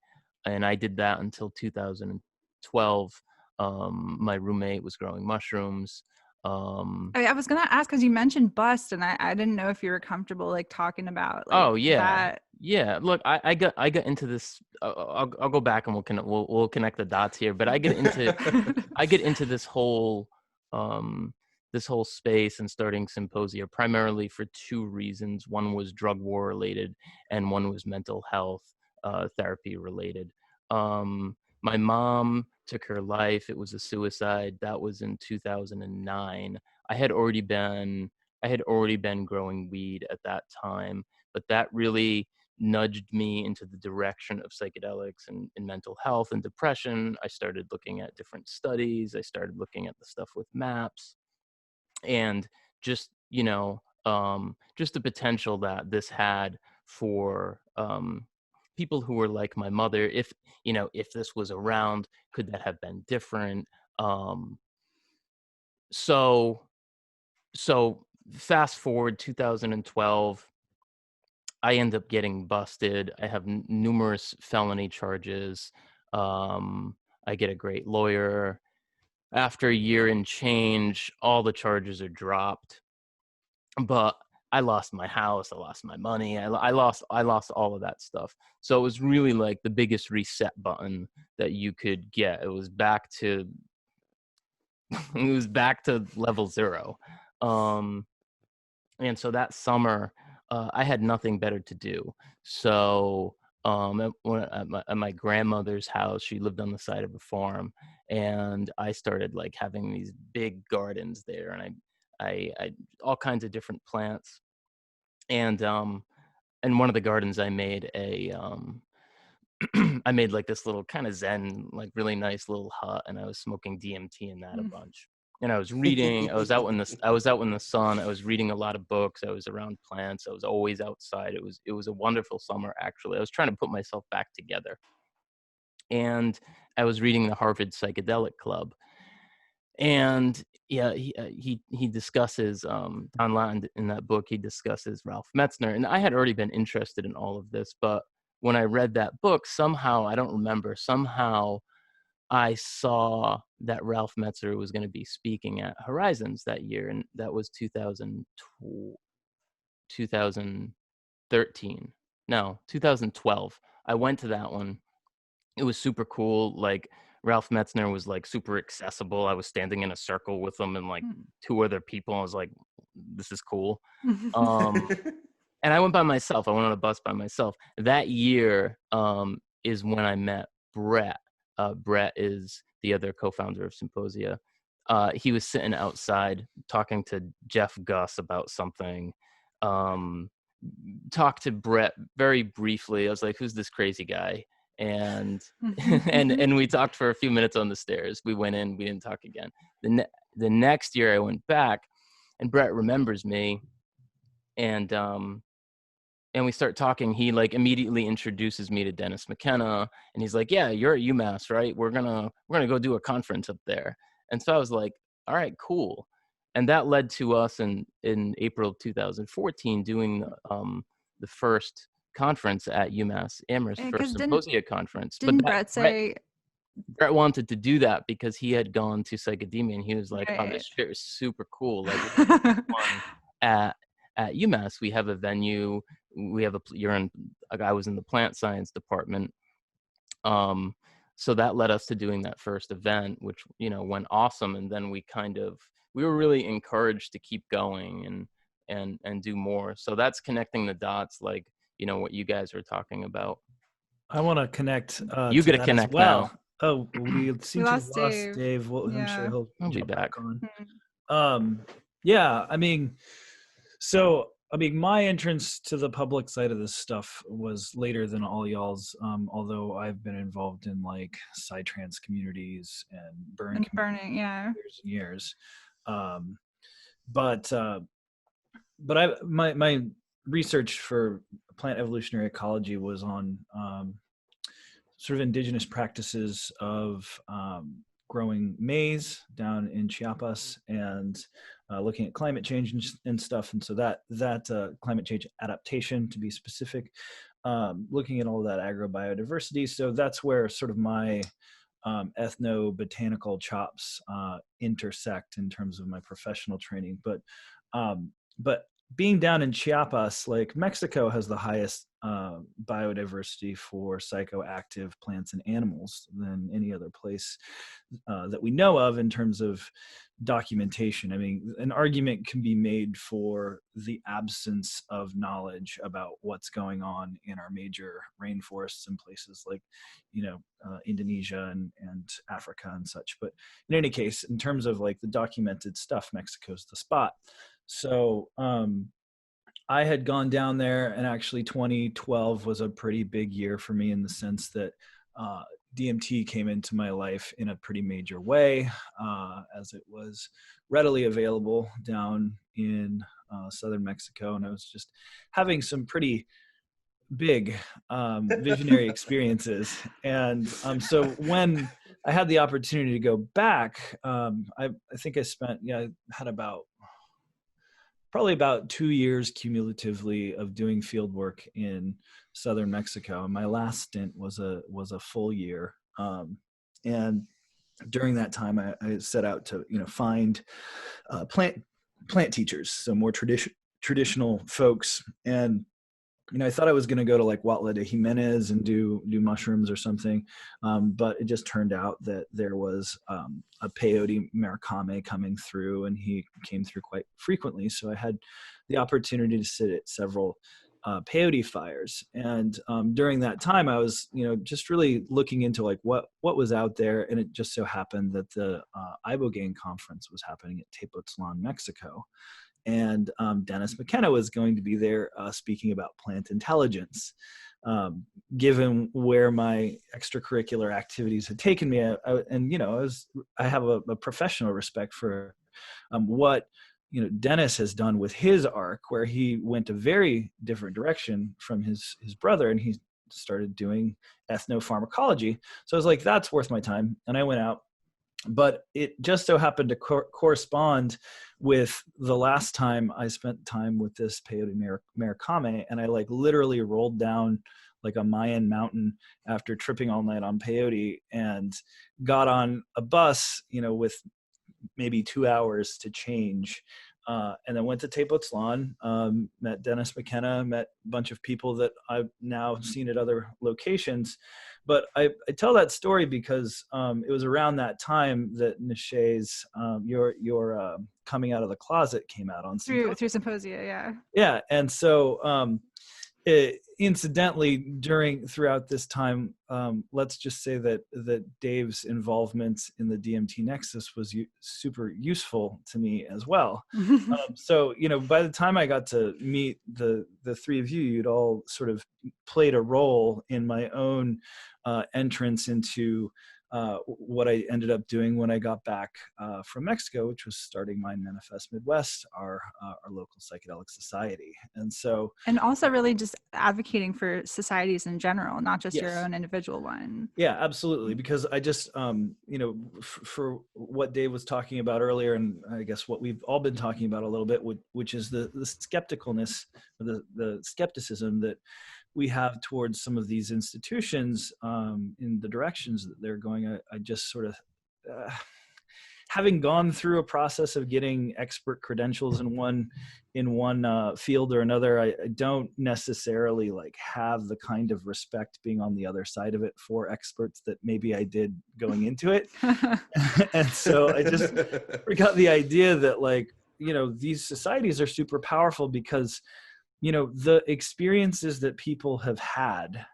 and I did that until 2012. My roommate was growing mushrooms. I was gonna ask, because you mentioned bust, and I didn't know if you were comfortable like talking about. Like, that. Yeah. Look, I got into this. I'll go back and we'll connect the dots here. But I get into this whole space and starting symposia primarily for two reasons. One was drug war related, and one was mental health therapy related. My mom took her life. It was a suicide. That was in 2009. I had already been growing weed at that time, but that really nudged me into the direction of psychedelics and mental health and depression. I started looking at different studies. I started looking at the stuff with MAPS, and just, you know, just the potential that this had for people who were like my mother. If this was around, could that have been different? So fast forward 2012, I end up getting busted. I have numerous felony charges. I get a great lawyer. After a year and change, all the charges are dropped. But I lost my house, I lost my money, I lost all of that stuff. So it was really like the biggest reset button that you could get. It was back to level zero. And so that summer, I had nothing better to do. So at my grandmother's house, she lived on the side of a farm, and I started like having these big gardens there, and I all kinds of different plants. And in one of the gardens, I made I made like this little kind of zen, like really nice little hut, and I was smoking DMT in that a bunch. And I was reading. I was out in the sun. I was reading a lot of books. I was around plants. I was always outside. It was a wonderful summer, actually. I was trying to put myself back together, and I was reading the Harvard Psychedelic Club. And yeah, he discusses Don Lattin in that book. He discusses Ralph Metzner, and I had already been interested in all of this, but when I read that book, somehow, I don't remember, somehow I saw that Ralph Metzner was going to be speaking at Horizons that year, and that was 2013. No, 2012. I went to that one. It was super cool. Like, Ralph Metzner was like super accessible. I was standing in a circle with him and like two other people. I was like, this is cool. And I went by myself. I went on a bus by myself. That year is when I met Brett. Brett is the other co-founder of Symposia. He was sitting outside talking to Jeff Gus about something. Talked to Brett very briefly. I was like, who's this crazy guy? And and we talked for a few minutes on the stairs. We went in. We didn't talk again. The next year I went back, and Brett remembers me. And we start talking. He like immediately introduces me to Dennis McKenna, and he's like, yeah, you're at UMass, right? We're gonna go do a conference up there. And so I was like, all right, cool. And that led to us in April of 2014 doing the first conference at UMass Amherst, first Symposia conference. Didn't Brett say Brett wanted to do that because he had gone to Psychedemia, and he was like, oh, this shit is super cool. Like, at UMass, we have a venue. We have a guy was in the plant science department. So that led us to doing that first event, which, went awesome. And then we were really encouraged to keep going and do more. So that's connecting the dots, like, what you guys are talking about. I want to connect. You get to connect now. Oh, we seem to have lost Dave. Well, yeah. I'm sure he'll be back on. Yeah, my entrance to the public side of this stuff was later than all y'all's, although I've been involved in like psytrance communities and burning years and years. But my research for plant evolutionary ecology was on sort of indigenous practices of growing maize down in Chiapas, and looking at climate change and stuff. And so that climate change adaptation, to be specific, looking at all of that agrobiodiversity. So that's where sort of my ethno-botanical chops intersect in terms of my professional training. But being down in Chiapas, like, Mexico has the highest biodiversity for psychoactive plants and animals than any other place that we know of in terms of documentation. I mean, an argument can be made for the absence of knowledge about what's going on in our major rainforests in places like, Indonesia and Africa and such. But in any case, in terms of like the documented stuff, Mexico's the spot. So I had gone down there, and actually 2012 was a pretty big year for me in the sense that DMT came into my life in a pretty major way, as it was readily available down in southern Mexico. And I was just having some pretty big visionary experiences. And so when I had the opportunity to go back, I think I had probably about 2 years cumulatively of doing field work in southern Mexico. And my last stint was a full year. And during that time, I set out to, find plant teachers, so more traditional folks. And I thought I was going to go to like Huautla de Jimenez and do mushrooms or something. But it just turned out that there was a peyote Merikame coming through, and he came through quite frequently. So I had the opportunity to sit at several peyote fires. And during that time, I was, just really looking into like what was out there. And it just so happened that the Ibogaine conference was happening at Tepoztlan, Mexico. And Dennis McKenna was going to be there speaking about plant intelligence. Given where my extracurricular activities had taken me, I have a professional respect for what Dennis has done with his arc, where he went a very different direction from his brother, and he started doing ethnopharmacology. So I was like, that's worth my time, and I went out. But it just so happened to correspond with the last time I spent time with this peyote Merikame, and I like literally rolled down like a Mayan mountain after tripping all night on peyote, and got on a bus, with maybe 2 hours to change, and then went to Tepoztlan, met Dennis McKenna, met a bunch of people that I've now seen at other locations. But I tell that story because it was around that time that Nishé's your coming out of the closet came out on through Symposia, yeah. Yeah, and so incidentally, throughout this time, let's just say that Dave's involvement in the DMT Nexus was super useful to me as well. So by the time I got to meet the three of you, you'd all sort of played a role in my own entrance into what I ended up doing when I got back from Mexico, which was starting Mind Manifest Midwest, our local psychedelic society. And also really just advocating for societies in general, not just yes. your own individual one. Yeah, absolutely. Because I just, for what Dave was talking about earlier, and I guess what we've all been talking about a little bit, which is the skepticalness, or the skepticism that we have towards some of these institutions in the directions that they're going. I just sort of, having gone through a process of getting expert credentials in one field or another, I don't necessarily like have the kind of respect being on the other side of it for experts that maybe I did going into it. And so I just got the idea that like, these societies are super powerful because the experiences that people have had,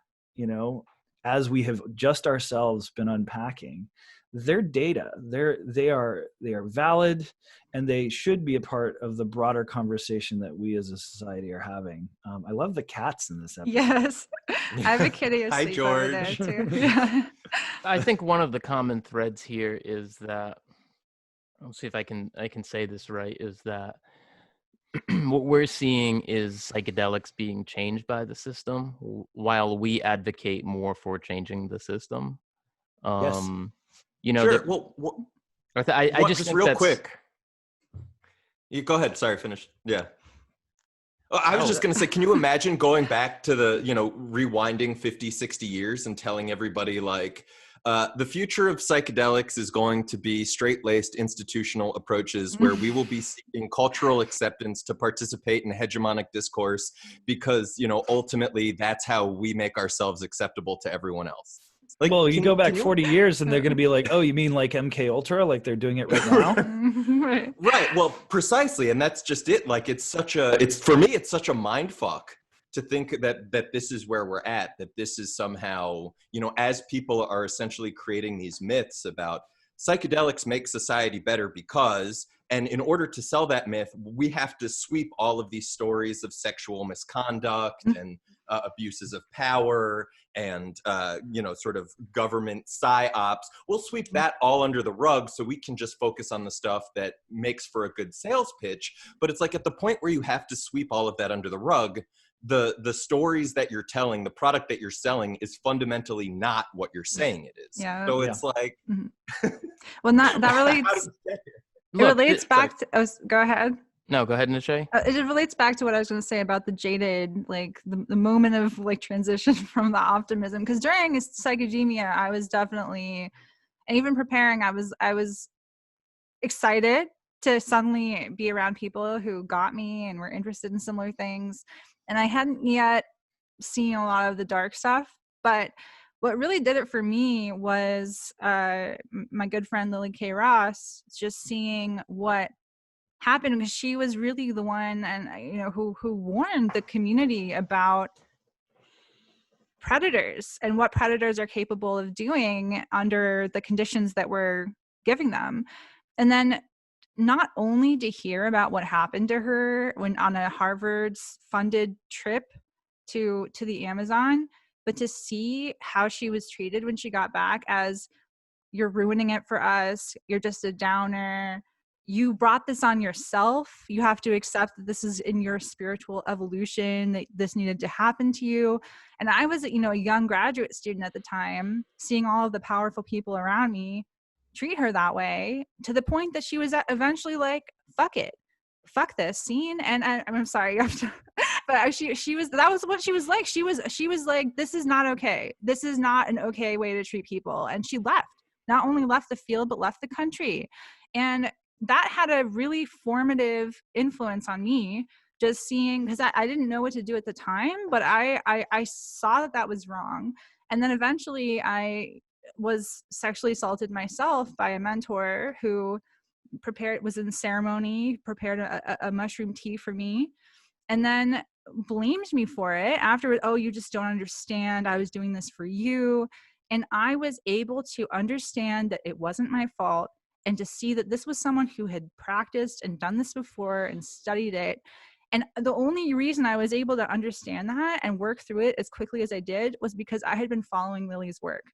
as we have just ourselves been unpacking, their data, they are valid, and they should be a part of the broader conversation that we as a society are having. I love the cats in this episode. Yes, I have a kitty asleep. Hi, George. Over there too. Yeah. I think one of the common threads here is that, I'll see if I can say this right, is that what we're seeing is psychedelics being changed by the system, while we advocate more for changing the system. Yes. Sure. I just think real quick. You go ahead. Sorry, finish. Yeah. I was just going to say, can you imagine going back to the, rewinding 50, 60 years and telling everybody like, the future of psychedelics is going to be straight-laced institutional approaches where we will be seeking cultural acceptance to participate in hegemonic discourse because, ultimately that's how we make ourselves acceptable to everyone else. Like, well, you go back 40 years and they're going to be like, oh, you mean like MK Ultra? Like they're doing it right now? Right. Well, precisely. And that's just it. Like, for me, it's such a mind fuck to think that this is where we're at, that this is somehow, as people are essentially creating these myths about psychedelics make society better because, and in order to sell that myth, we have to sweep all of these stories of sexual misconduct and abuses of power and, sort of government psyops. We'll sweep that all under the rug so we can just focus on the stuff that makes for a good sales pitch. But it's like at the point where you have to sweep all of that under the rug, the stories that you're telling, the product that you're selling is fundamentally not what you're saying it is. Yeah. So it's like, well, that relates. It relates back to. Go ahead. No, go ahead, Nishe. It relates back to what I was going to say about the jaded, like the moment of like transition from the optimism. Because during psychedemia, I was definitely, and even preparing, I was excited to suddenly be around people who got me and were interested in similar things. And I hadn't yet seen a lot of the dark stuff, but what really did it for me was my good friend Lily K. Ross, just seeing what happened, because she was really the one, and who warned the community about predators and what predators are capable of doing under the conditions that we're giving them. And then not only to hear about what happened to her when on a Harvard's funded trip to the Amazon, but to see how she was treated when she got back as, you're ruining it for us, you're just a downer, you brought this on yourself, you have to accept that this is in your spiritual evolution, that this needed to happen to you. And I was, a young graduate student at the time, seeing all of the powerful people around me treat her that way, to the point that she was eventually like, fuck this scene. And I'm sorry, but she was, that was what she was like. She was like, this is not okay, this is not an okay way to treat people. And she left, not only left the field, but left the country. And that had a really formative influence on me, just seeing, because I didn't know what to do at the time, but I saw that was wrong. And then eventually I was sexually assaulted myself by a mentor who was in ceremony, prepared a mushroom tea for me, and then blamed me for it afterward. Oh, you just don't understand, I was doing this for you. And I was able to understand that it wasn't my fault, and to see that this was someone who had practiced and done this before and studied it. And the only reason I was able to understand that and work through it as quickly as I did was because I had been following Lily's work.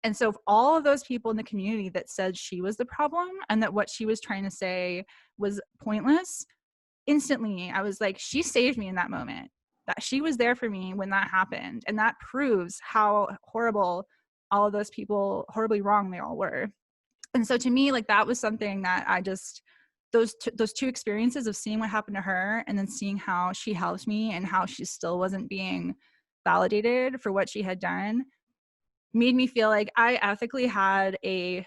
And so all of those people in the community that said she was the problem and that what she was trying to say was pointless, instantly I was like, she saved me in that moment, that she was there for me when that happened. And that proves how horrible all of those people, horribly wrong they all were. And so to me, like, that was something that I just, those two experiences of seeing what happened to her and then seeing how she helped me and how she still wasn't being validated for what she had done, made me feel like I ethically had a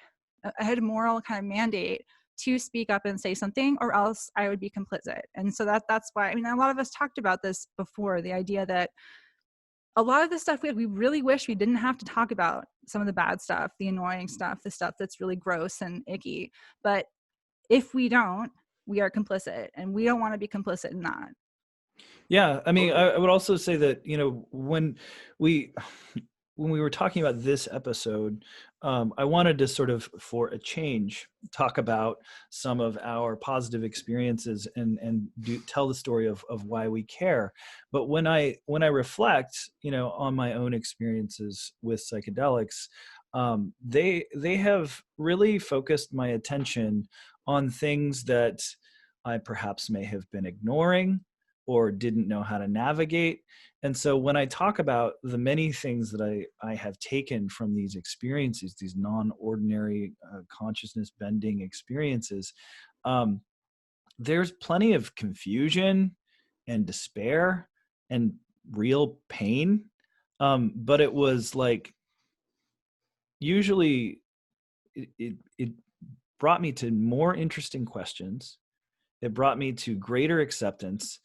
moral kind of mandate to speak up and say something, or else I would be complicit. And so that's why, I mean, a lot of us talked about this before, the idea that a lot of the stuff we really wish we didn't have to talk about, some of the bad stuff, the annoying stuff, the stuff that's really gross and icky. But if we don't, we are complicit, and we don't want to be complicit in that. Yeah, I mean, I would also say that, when we were talking about this episode, I wanted to sort of, for a change, talk about some of our positive experiences and tell the story of why we care. But when I reflect, on my own experiences with psychedelics, they have really focused my attention on things that I perhaps may have been ignoring or didn't know how to navigate. And so when I talk about the many things that I have taken from these experiences, these non-ordinary consciousness bending experiences, there's plenty of confusion and despair and real pain. But it was like, usually it brought me to more interesting questions. It brought me to greater acceptance.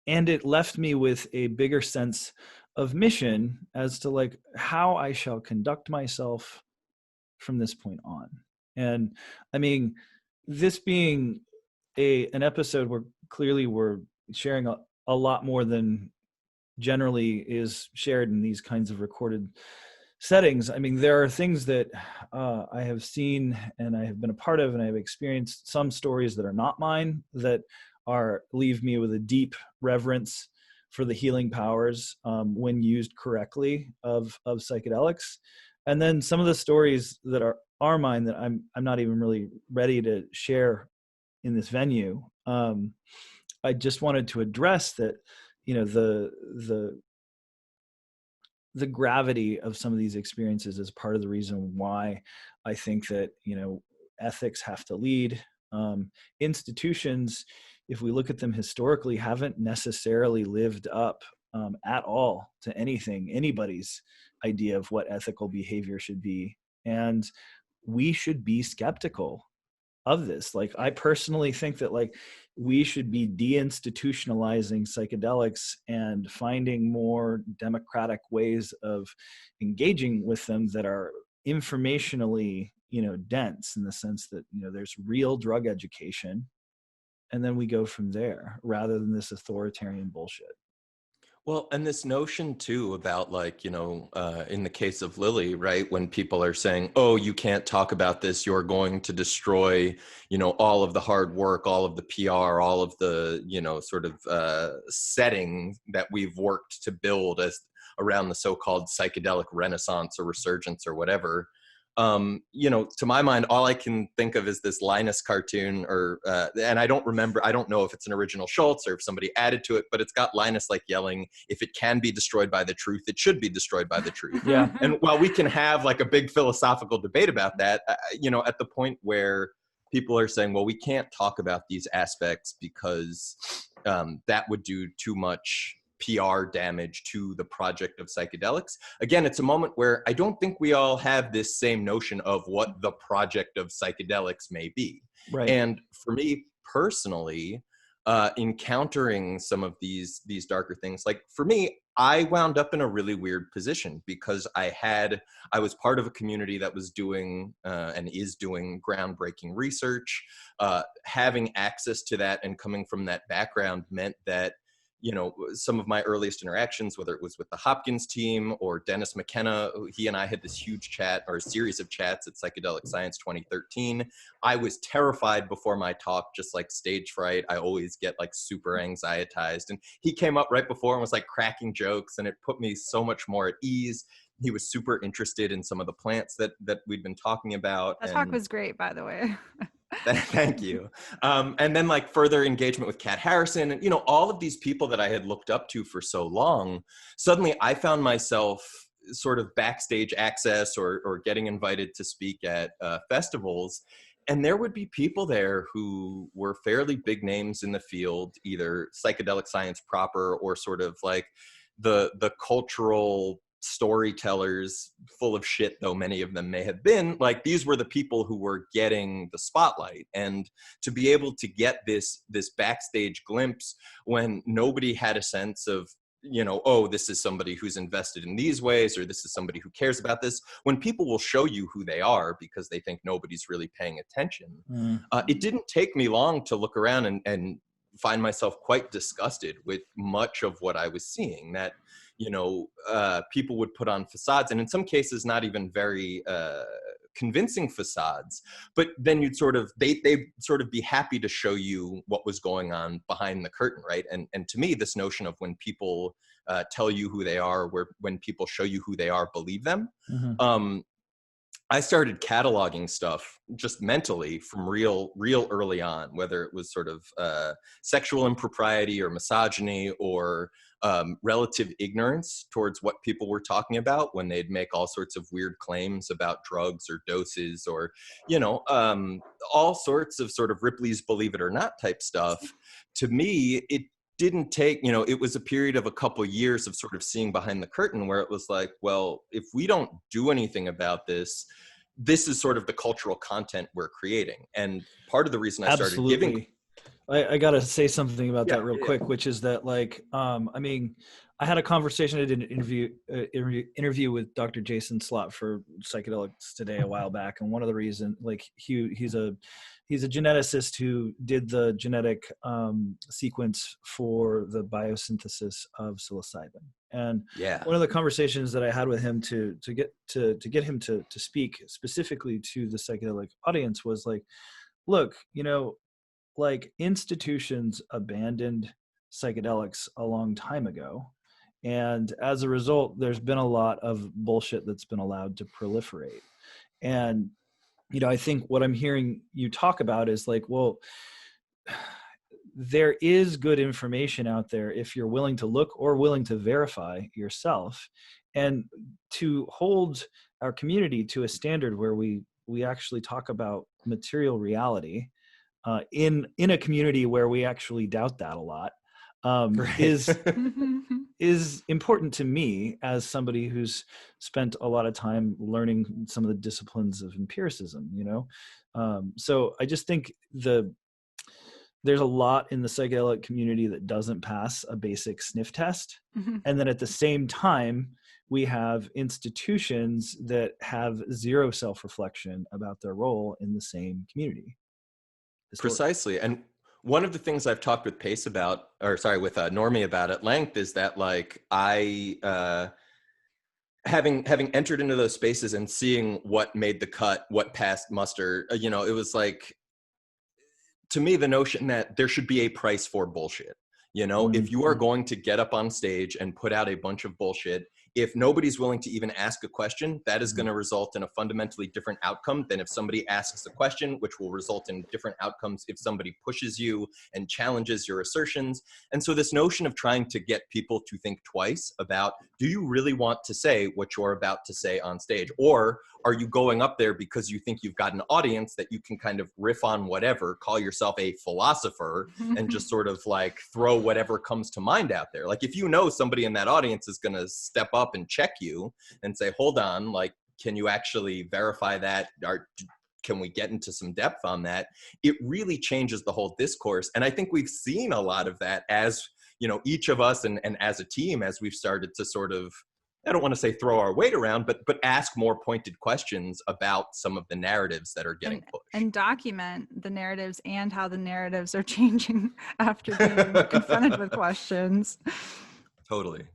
And it left me with a bigger sense of mission as to like how I shall conduct myself from this point on. And I mean, this being an episode where clearly we're sharing a lot more than generally is shared in these kinds of recorded settings. I mean, there are things that I have seen and I have been a part of, and I have experienced some stories that are not mine that leave me with a deep reverence for the healing powers when used correctly of psychedelics. And then some of the stories that are mine that I'm not even really ready to share in this venue. I just wanted to address that, the gravity of some of these experiences is part of the reason why I think that, ethics have to lead. Institutions, if we look at them historically, haven't necessarily lived up at all to anybody's idea of what ethical behavior should be. And we should be skeptical of this. Like, I personally think that like we should be deinstitutionalizing psychedelics and finding more democratic ways of engaging with them that are informationally, dense, in the sense that, there's real drug education, and then we go from there rather than this authoritarian bullshit. Well, and this notion too about like, in the case of Lily, right, when people are saying, oh, you can't talk about this, you're going to destroy, all of the hard work, all of the PR, all of the, sort of setting that we've worked to build as around the so-called psychedelic renaissance or resurgence or whatever. To my mind, all I can think of is this Linus cartoon, and I don't know if it's an original Schultz or if somebody added to it, but it's got Linus like yelling, if it can be destroyed by the truth, it should be destroyed by the truth. Yeah. And while we can have like a big philosophical debate about that, at the point where people are saying, well, we can't talk about these aspects because that would do too much PR damage to the project of psychedelics. Again, it's a moment where I don't think we all have this same notion of what the project of psychedelics may be. Right. And for me personally, encountering some of these darker things, like for me, I wound up in a really weird position because I was part of a community that was doing and is doing groundbreaking research. Having access to that and coming from that background meant that some of my earliest interactions, whether it was with the Hopkins team or Dennis McKenna, he and I had this huge chat or a series of chats at Psychedelic Science 2013. I was terrified before my talk, just like stage fright. I always get like super anxietized. And he came up right before and was like cracking jokes, and it put me so much more at ease. He was super interested in some of the plants that we'd been talking about. That talk was great, by the way. Thank you. And then like further engagement with Kat Harrison and, all of these people that I had looked up to for so long, suddenly I found myself sort of backstage access or getting invited to speak at festivals. And there would be people there who were fairly big names in the field, either psychedelic science proper or sort of like the cultural storytellers, full of shit though many of them may have been. Like, these were the people who were getting the spotlight, and to be able to get this backstage glimpse when nobody had a sense of, oh, this is somebody who's invested in these ways, or this is somebody who cares about this, when people will show you who they are because they think nobody's really paying attention. It didn't take me long to look around and find myself quite disgusted with much of what I was seeing, that people would put on facades, and in some cases not even very convincing facades, but then you'd sort of they'd sort of be happy to show you what was going on behind the curtain, right? And to me, this notion of when people tell you who they are, when people show you who they are, believe them. I started cataloging stuff just mentally from real early on, whether it was sort of sexual impropriety or misogyny or relative ignorance towards what people were talking about when they'd make all sorts of weird claims about drugs or doses or, all sorts of sort of Ripley's Believe It or Not type stuff. To me, it didn't take, it was a period of a couple years of sort of seeing behind the curtain where it was like, well, if we don't do anything about this, this is sort of the cultural content we're creating. And part of the reason I started giving... I got to say something about that real quick, which is that like, I had a conversation, I did an interview with Dr. Jason Slott for Psychedelics Today a while back. And one of the reasons, like he's a geneticist who did the genetic sequence for the biosynthesis of psilocybin. And one of the conversations that I had with him to get him to speak specifically to the psychedelic audience was like, look, like institutions abandoned psychedelics a long time ago. And as a result, there's been a lot of bullshit that's been allowed to proliferate. And, I think what I'm hearing you talk about is like, well, there is good information out there if you're willing to look or willing to verify yourself, and to hold our community to a standard where we actually talk about material reality in a community where we actually doubt that a lot. is important to me as somebody who's spent a lot of time learning some of the disciplines of empiricism, you know? So I just think there's a lot in the psychedelic community that doesn't pass a basic sniff test. And then at the same time, we have institutions that have zero self-reflection about their role in the same community. Precisely. And one of the things I've talked with Pace about, or sorry, with Normie about at length, is that like having entered into those spaces and seeing what made the cut, what passed muster, you know, it was like, to me, the notion that there should be a price for bullshit. You know, if you are going to get up on stage and put out a bunch of bullshit, if nobody's willing to even ask a question, that is going to result in a fundamentally different outcome than if somebody asks a question, which will result in different outcomes if somebody pushes you and challenges your assertions. And so this notion of trying to get people to think twice about, do you really want to say what you're about to say on stage? Or are you going up there because you think you've got an audience that you can kind of riff on whatever, call yourself a philosopher, and just sort of like throw whatever comes to mind out there? Like if you know somebody in that audience is going to step up and check you and say, hold on, like, can you actually verify that? Or can we get into some depth on that? It really changes the whole discourse. And I think we've seen a lot of that as, you know, each of us and as a team, as we've started to sort of, I don't want to say throw our weight around, but ask more pointed questions about some of the narratives that are getting pushed. And document the narratives and how the narratives are changing after being confronted with questions. Totally.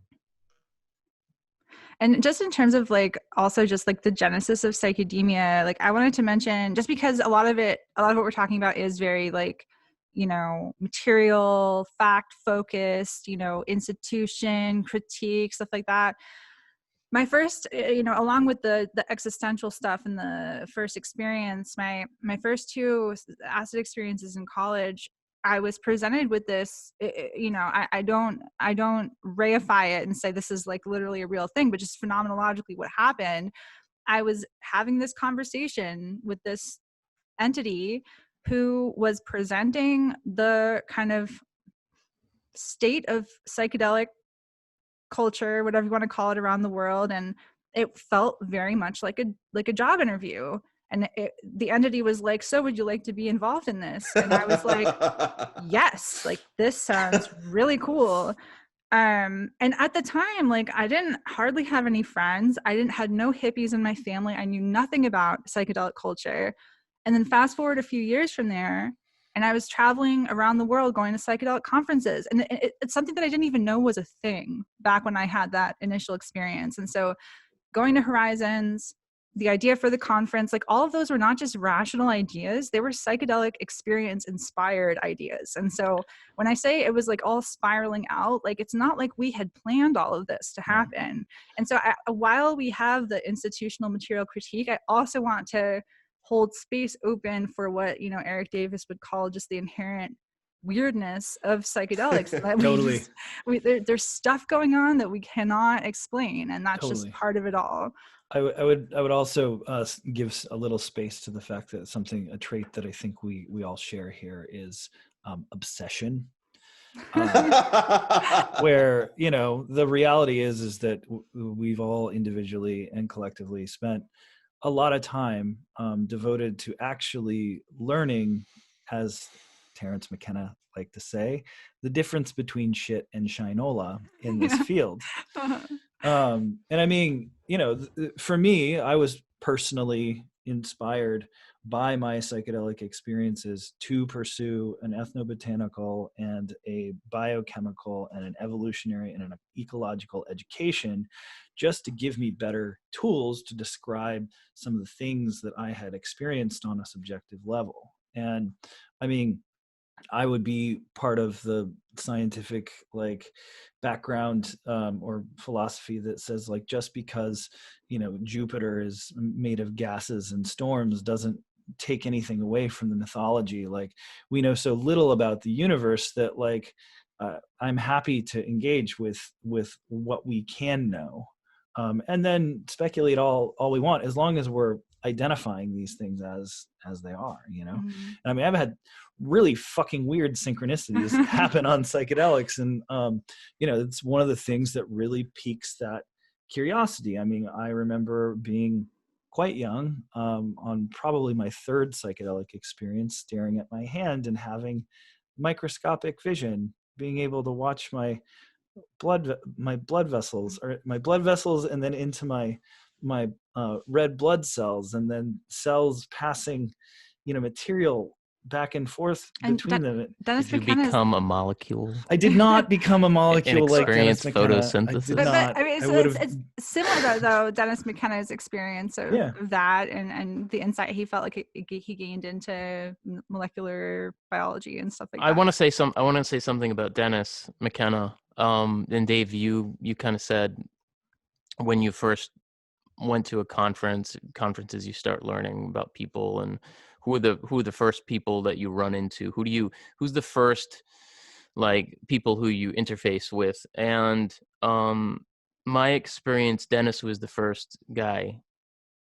And just in terms of like, also just like the genesis of psychedemia, like I wanted to mention, just because a lot of what we're talking about is very like, you know, material, fact focused, you know, institution, critique, stuff like that. My first, you know, along with the existential stuff and the first experience, my first two acid experiences in college, I was presented with this, you know, I don't reify it and say this is like literally a real thing, but just phenomenologically what happened. I was having this conversation with this entity who was presenting the kind of state of psychedelic culture, whatever you want to call it, around the world, and it felt very much like a job interview. And the entity was like, so would you like to be involved in this? And I was like, yes, like this sounds really cool. And at the time, like I didn't hardly have any friends. I had no hippies in my family. I knew nothing about psychedelic culture. And then fast forward a few years from there, and I was traveling around the world going to psychedelic conferences. And it's something that I didn't even know was a thing back when I had that initial experience. And so going to Horizons, the idea for the conference, like all of those were not just rational ideas, they were psychedelic experience inspired ideas. And so when I say it was like all spiraling out, like it's not like we had planned all of this to happen. And so while we have the institutional material critique, I also want to hold space open for what, you know, Eric Davis would call just the inherent weirdness of psychedelics. Totally. There's stuff going on that we cannot explain, and that's just part of it all. I would also give a little space to the fact that a trait that I think we all share here is obsession. Where, you know, the reality is that we've all individually and collectively spent a lot of time devoted to actually learning, as Terence McKenna liked to say, the difference between shit and shinola in this field. And I mean, you know, for me, I was personally inspired by my psychedelic experiences to pursue an ethnobotanical and a biochemical and an evolutionary and an ecological education, just to give me better tools to describe some of the things that I had experienced on a subjective level. And I mean, I would be part of the scientific like background or philosophy that says like, just because, you know, Jupiter is made of gases and storms doesn't take anything away from the mythology. Like, we know so little about the universe that like I'm happy to engage with what we can know, and then speculate all we want, as long as we're identifying these things as they are, you know. Mm-hmm. And I mean, I've had really fucking weird synchronicities happen on psychedelics, and you know, it's one of the things that really piques that curiosity. I mean, I remember being quite young, on probably my third psychedelic experience, staring at my hand and having microscopic vision, being able to watch my blood vessels, and then into my red blood cells, and then cells passing, you know, material back and forth between them. Dennis Did you McKenna become a molecule? I did not become a molecule like Dennis McKenna. Photosynthesis. I did not. But I mean, it's similar though. Dennis McKenna's experience of that and the insight he felt like he gained into molecular biology and stuff like that. I want to say something about Dennis McKenna. And Dave, you kind of said when you first went to a conferences, you start learning about people, and who are the first people that you run into? Who's the first like people who you interface with? And my experience, Dennis was the first guy,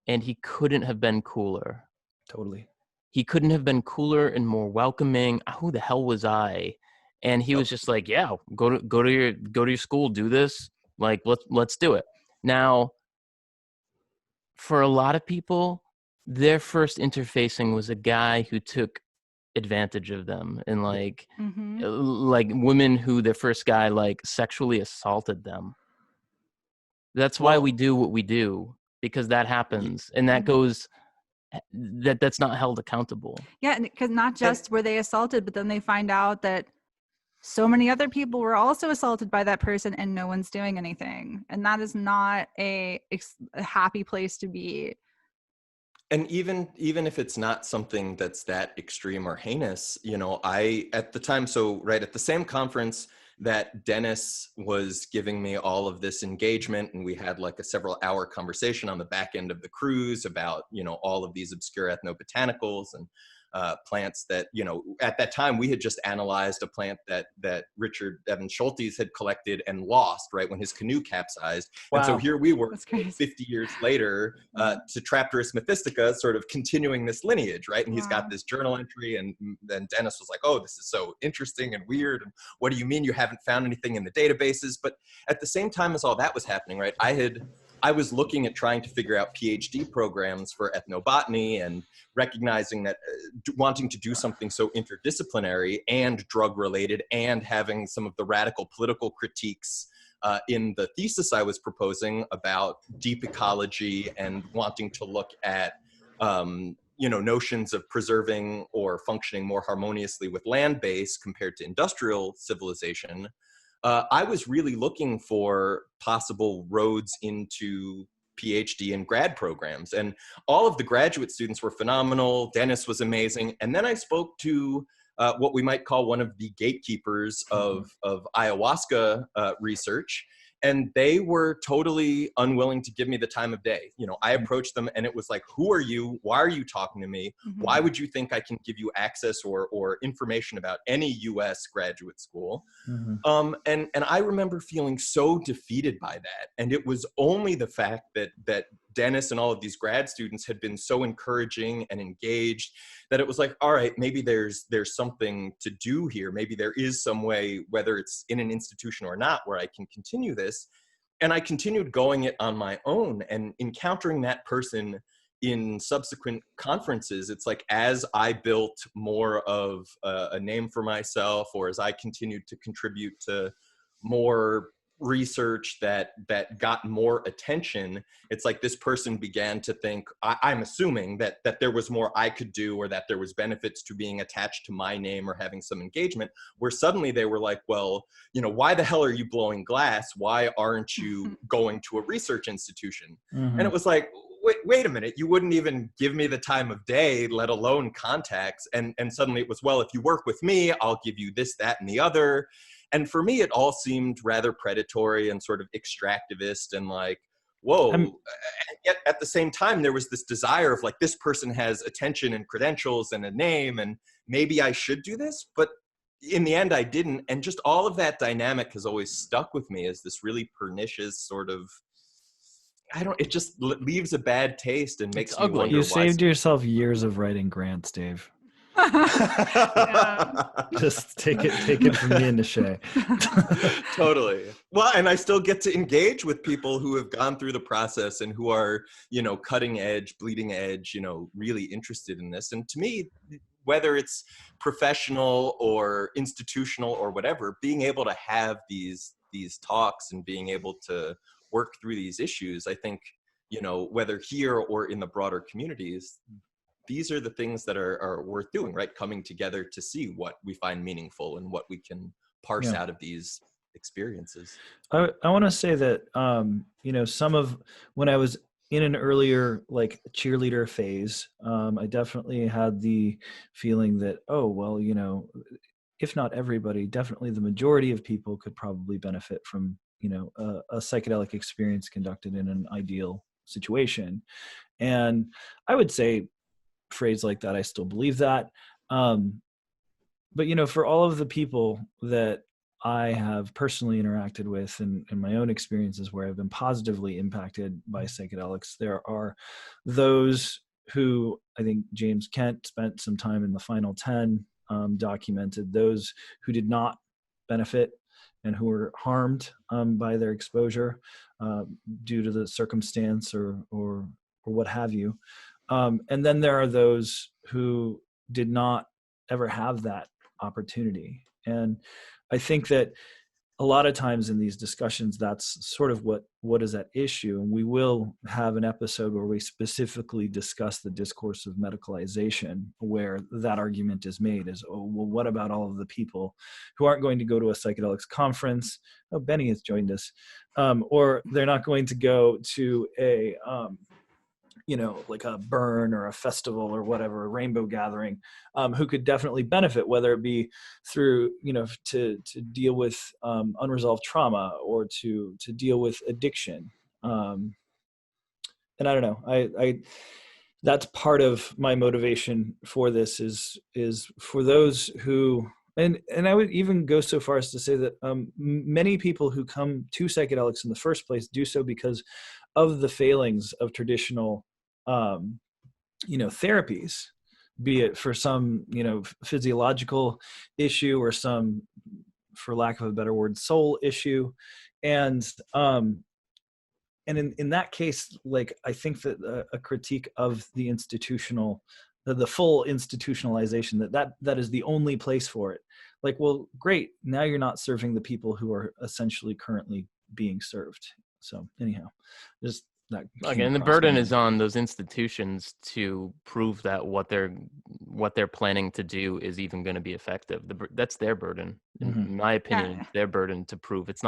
and he couldn't have been cooler. Totally. He couldn't have been cooler and more welcoming. Who the hell was I? And he was just like, yeah, go to your school, do this. Like, let's do it. Now, for a lot of people, their first interfacing was a guy who took advantage of them, and like women who their first guy like sexually assaulted them. That's why we do what we do, because that happens, and that goes. That's not held accountable. Yeah, because not just were they assaulted, but then they find out that so many other people were also assaulted by that person, and no one's doing anything, and that is not a happy place to be. And even if it's not something that's that extreme or heinous, you know, I at the time, so right at the same conference that Dennis was giving me all of this engagement, and we had like a several-hour conversation on the back end of the cruise about, you know, all of these obscure ethnobotanicals and plants that, you know, at that time we had just analyzed a plant that Richard Evans Schultes had collected and lost right when his canoe capsized. Wow. And so here we were 50 years later to Trapterus mythistica, sort of continuing this lineage, right? And he's got this journal entry, and then Dennis was like, oh, this is so interesting and weird. And what do you mean you haven't found anything in the databases? But at the same time as all that was happening, right, I was looking at trying to figure out PhD programs for ethnobotany, and recognizing that wanting to do something so interdisciplinary and drug related, and having some of the radical political critiques in the thesis I was proposing about deep ecology, and wanting to look at you know, notions of preserving or functioning more harmoniously with land base compared to industrial civilization. I was really looking for possible roads into PhD and grad programs. And all of the graduate students were phenomenal. Dennis was amazing. And then I spoke to what we might call one of the gatekeepers of ayahuasca research. And they were totally unwilling to give me the time of day. You know, I approached them and it was like, who are you? Why are you talking to me? Why would you think I can give you access or information about any US graduate school? And I remember feeling so defeated by that. And it was only the fact that Dennis and all of these grad students had been so encouraging and engaged that it was like, all right, maybe there's something to do here. Maybe there is some way, whether it's in an institution or not, where I can continue this. And I continued going it on my own, and encountering that person in subsequent conferences. It's like, as I built more of a name for myself, or as I continued to contribute to more research that got more attention, it's like this person began to think, I'm assuming that there was more I could do, or that there was benefits to being attached to my name or having some engagement, where suddenly they were like, well, you know, why the hell are you blowing glass? Why aren't you going to a research institution? And it was like, wait a minute, you wouldn't even give me the time of day, let alone contacts. And suddenly it was, well, if you work with me, I'll give you this, that, and the other. And for me, it all seemed rather predatory and sort of extractivist, and like, whoa. And yet at the same time, there was this desire of like, this person has attention and credentials and a name, and maybe I should do this. But in the end, I didn't. And just all of that dynamic has always stuck with me as this really pernicious sort of, it just leaves a bad taste and makes me wonder you why. saved yourself years of writing grants, Dave. Just take it from me and Nishay. Totally. Well, and I still get to engage with people who have gone through the process and who are, cutting edge, bleeding edge, really interested in this. And to me, whether it's professional or institutional or whatever, being able to have these talks and being able to work through these issues, I think, whether here or in the broader communities, these are the things that are worth doing, right? Coming together to see what we find meaningful and what we can parse out of these experiences. I want to say that, some of when I was in an earlier like cheerleader phase, I definitely had the feeling that, oh, well, if not everybody, definitely the majority of people could probably benefit from, a psychedelic experience conducted in an ideal situation. And I would say, phrase like that, I still believe that. But for all of the people that I have personally interacted with and in my own experiences where I've been positively impacted by psychedelics, there are those who, I think James Kent spent some time in the final 10, documented those who did not benefit and who were harmed by their exposure due to the circumstance or what have you. And then there are those who did not ever have that opportunity. And I think that a lot of times in these discussions, that's sort of what is at issue. And we will have an episode where we specifically discuss the discourse of medicalization, where that argument is made is, oh, well, what about all of the people who aren't going to go to a psychedelics conference? Oh, Benny has joined us. Or they're not going to go to a, like a burn or a festival or whatever, a rainbow gathering, who could definitely benefit, whether it be through, to deal with unresolved trauma or to deal with addiction. And I don't know, I that's part of my motivation for this is for those who, and I would even go so far as to say that many people who come to psychedelics in the first place do so because of the failings of traditional therapies, be it for some, physiological issue or some, for lack of a better word, soul issue. And in that case, like, I think that a critique of the the full institutionalization, that is the only place for it. Like, well, great. Now you're not serving the people who are essentially currently being served. So anyhow, just that. Again, the burden is on those institutions to prove that what they're planning to do is even going to be effective. That's their burden. In my opinion, it's their burden to prove it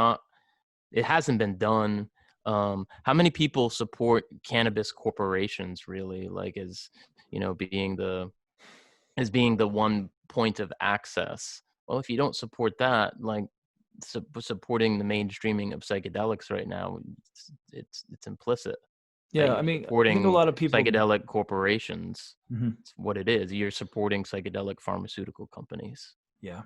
hasn't been done. How many people support cannabis corporations really, like, as being the one point of access? Well, if you don't support that, like, supporting the mainstreaming of psychedelics right now, it's implicit. Yeah, I mean, I think a lot of people, psychedelic corporations. It's what it is. You're supporting psychedelic pharmaceutical companies. Yeah.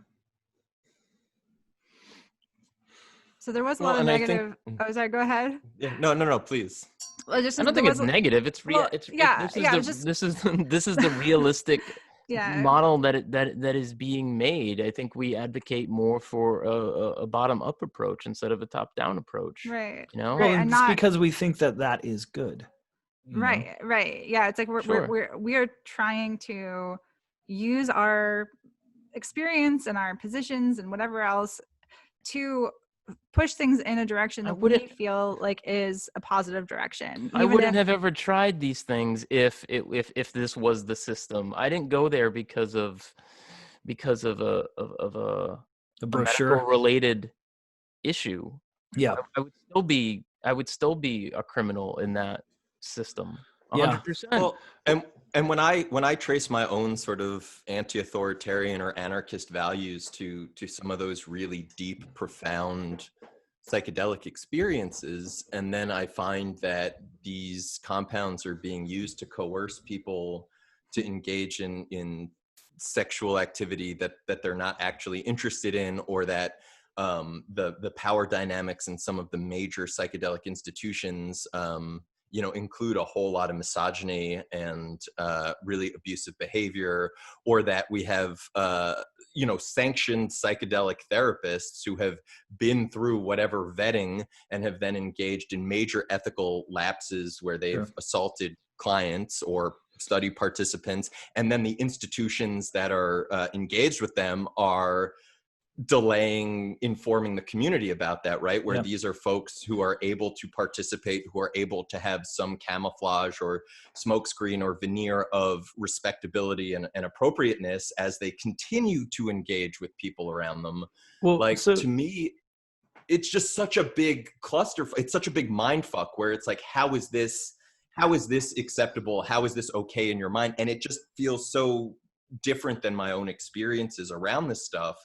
So there was a lot of negative. Oh, sorry. Go ahead. Yeah. No. Please. Well, I don't think it's negative. It's real. This is the realistic model that is being made. I think we advocate more for a bottom-up approach instead of a top-down approach. Right. Well, and just because we think that is good. Right. Yeah, it's like we're trying to use our experience and our positions and whatever else to push things in a direction that we feel like is a positive direction. I wouldn't have ever tried these things if this was the system. I didn't go there because of a brochure related issue. Yeah, I would still be a criminal in that system. 100%. Well, and when I trace my own sort of anti-authoritarian or anarchist values to some of those really deep, profound psychedelic experiences, and then I find that these compounds are being used to coerce people to engage in sexual activity that they're not actually interested in, or that the power dynamics in some of the major psychedelic institutions, include a whole lot of misogyny and really abusive behavior, or that we have, sanctioned psychedelic therapists who have been through whatever vetting and have then engaged in major ethical lapses where they've assaulted clients or study participants. And then the institutions that are engaged with them are delaying informing the community about that, right? Where these are folks who are able to participate, who are able to have some camouflage or smokescreen or veneer of respectability and appropriateness as they continue to engage with people around them. Well, to me, it's just such a big cluster. It's such a big mind fuck where it's like, how is this acceptable? How is this okay in your mind? And it just feels so different than my own experiences around this stuff,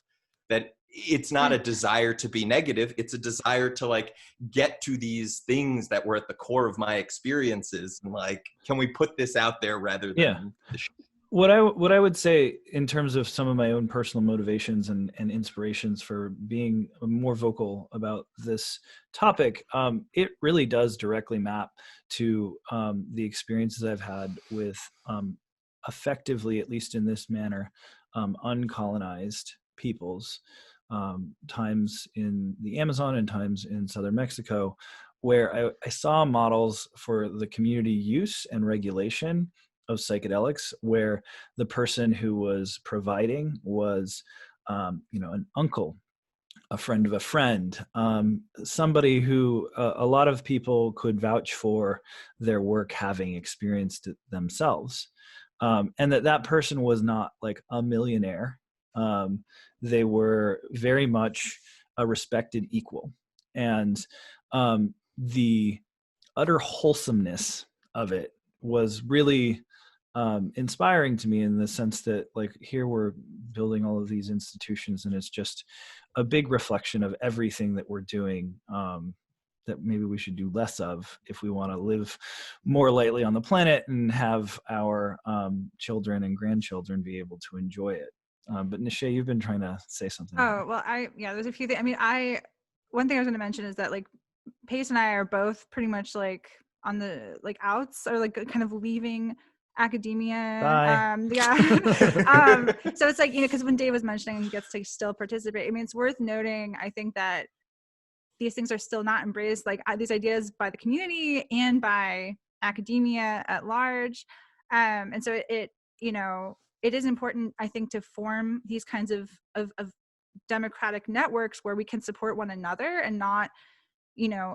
that it's not a desire to be negative. It's a desire to like get to these things that were at the core of my experiences. And like, can we put this out there rather than what I would say in terms of some of my own personal motivations and inspirations for being more vocal about this topic, it really does directly map to the experiences I've had with effectively, at least in this manner, uncolonized peoples, times in the Amazon and times in southern Mexico, where I saw models for the community use and regulation of psychedelics, where the person who was providing was, an uncle, a friend of a friend, somebody who a lot of people could vouch for their work having experienced it themselves. And that person was not like a millionaire. They were very much a respected equal. And the utter wholesomeness of it was really inspiring to me, in the sense that like here we're building all of these institutions and it's just a big reflection of everything that we're doing, that maybe we should do less of if we want to live more lightly on the planet and have our children and grandchildren be able to enjoy it. But Nisha, you've been trying to say something. Oh, well, there's a few things. I mean, one thing I was going to mention is that like Pace and I are both pretty much like on the like outs, or like kind of leaving academia. Bye. So it's like, because when Dave was mentioning he gets to still participate, I mean, it's worth noting, I think, that these things are still not embraced, like these ideas, by the community and by academia at large. And so it is important, I think, to form these kinds of democratic networks where we can support one another and not,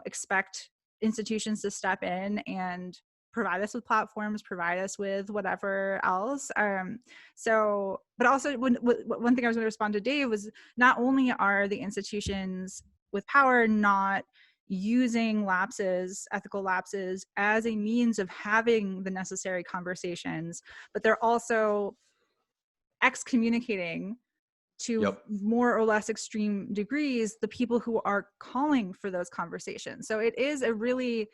expect institutions to step in and provide us with platforms, provide us with whatever else. But also one thing I was going to respond to Dave was, not only are the institutions with power not using ethical lapses as a means of having the necessary conversations, but they're also excommunicating to more or less extreme degrees the people who are calling for those conversations. So it is a really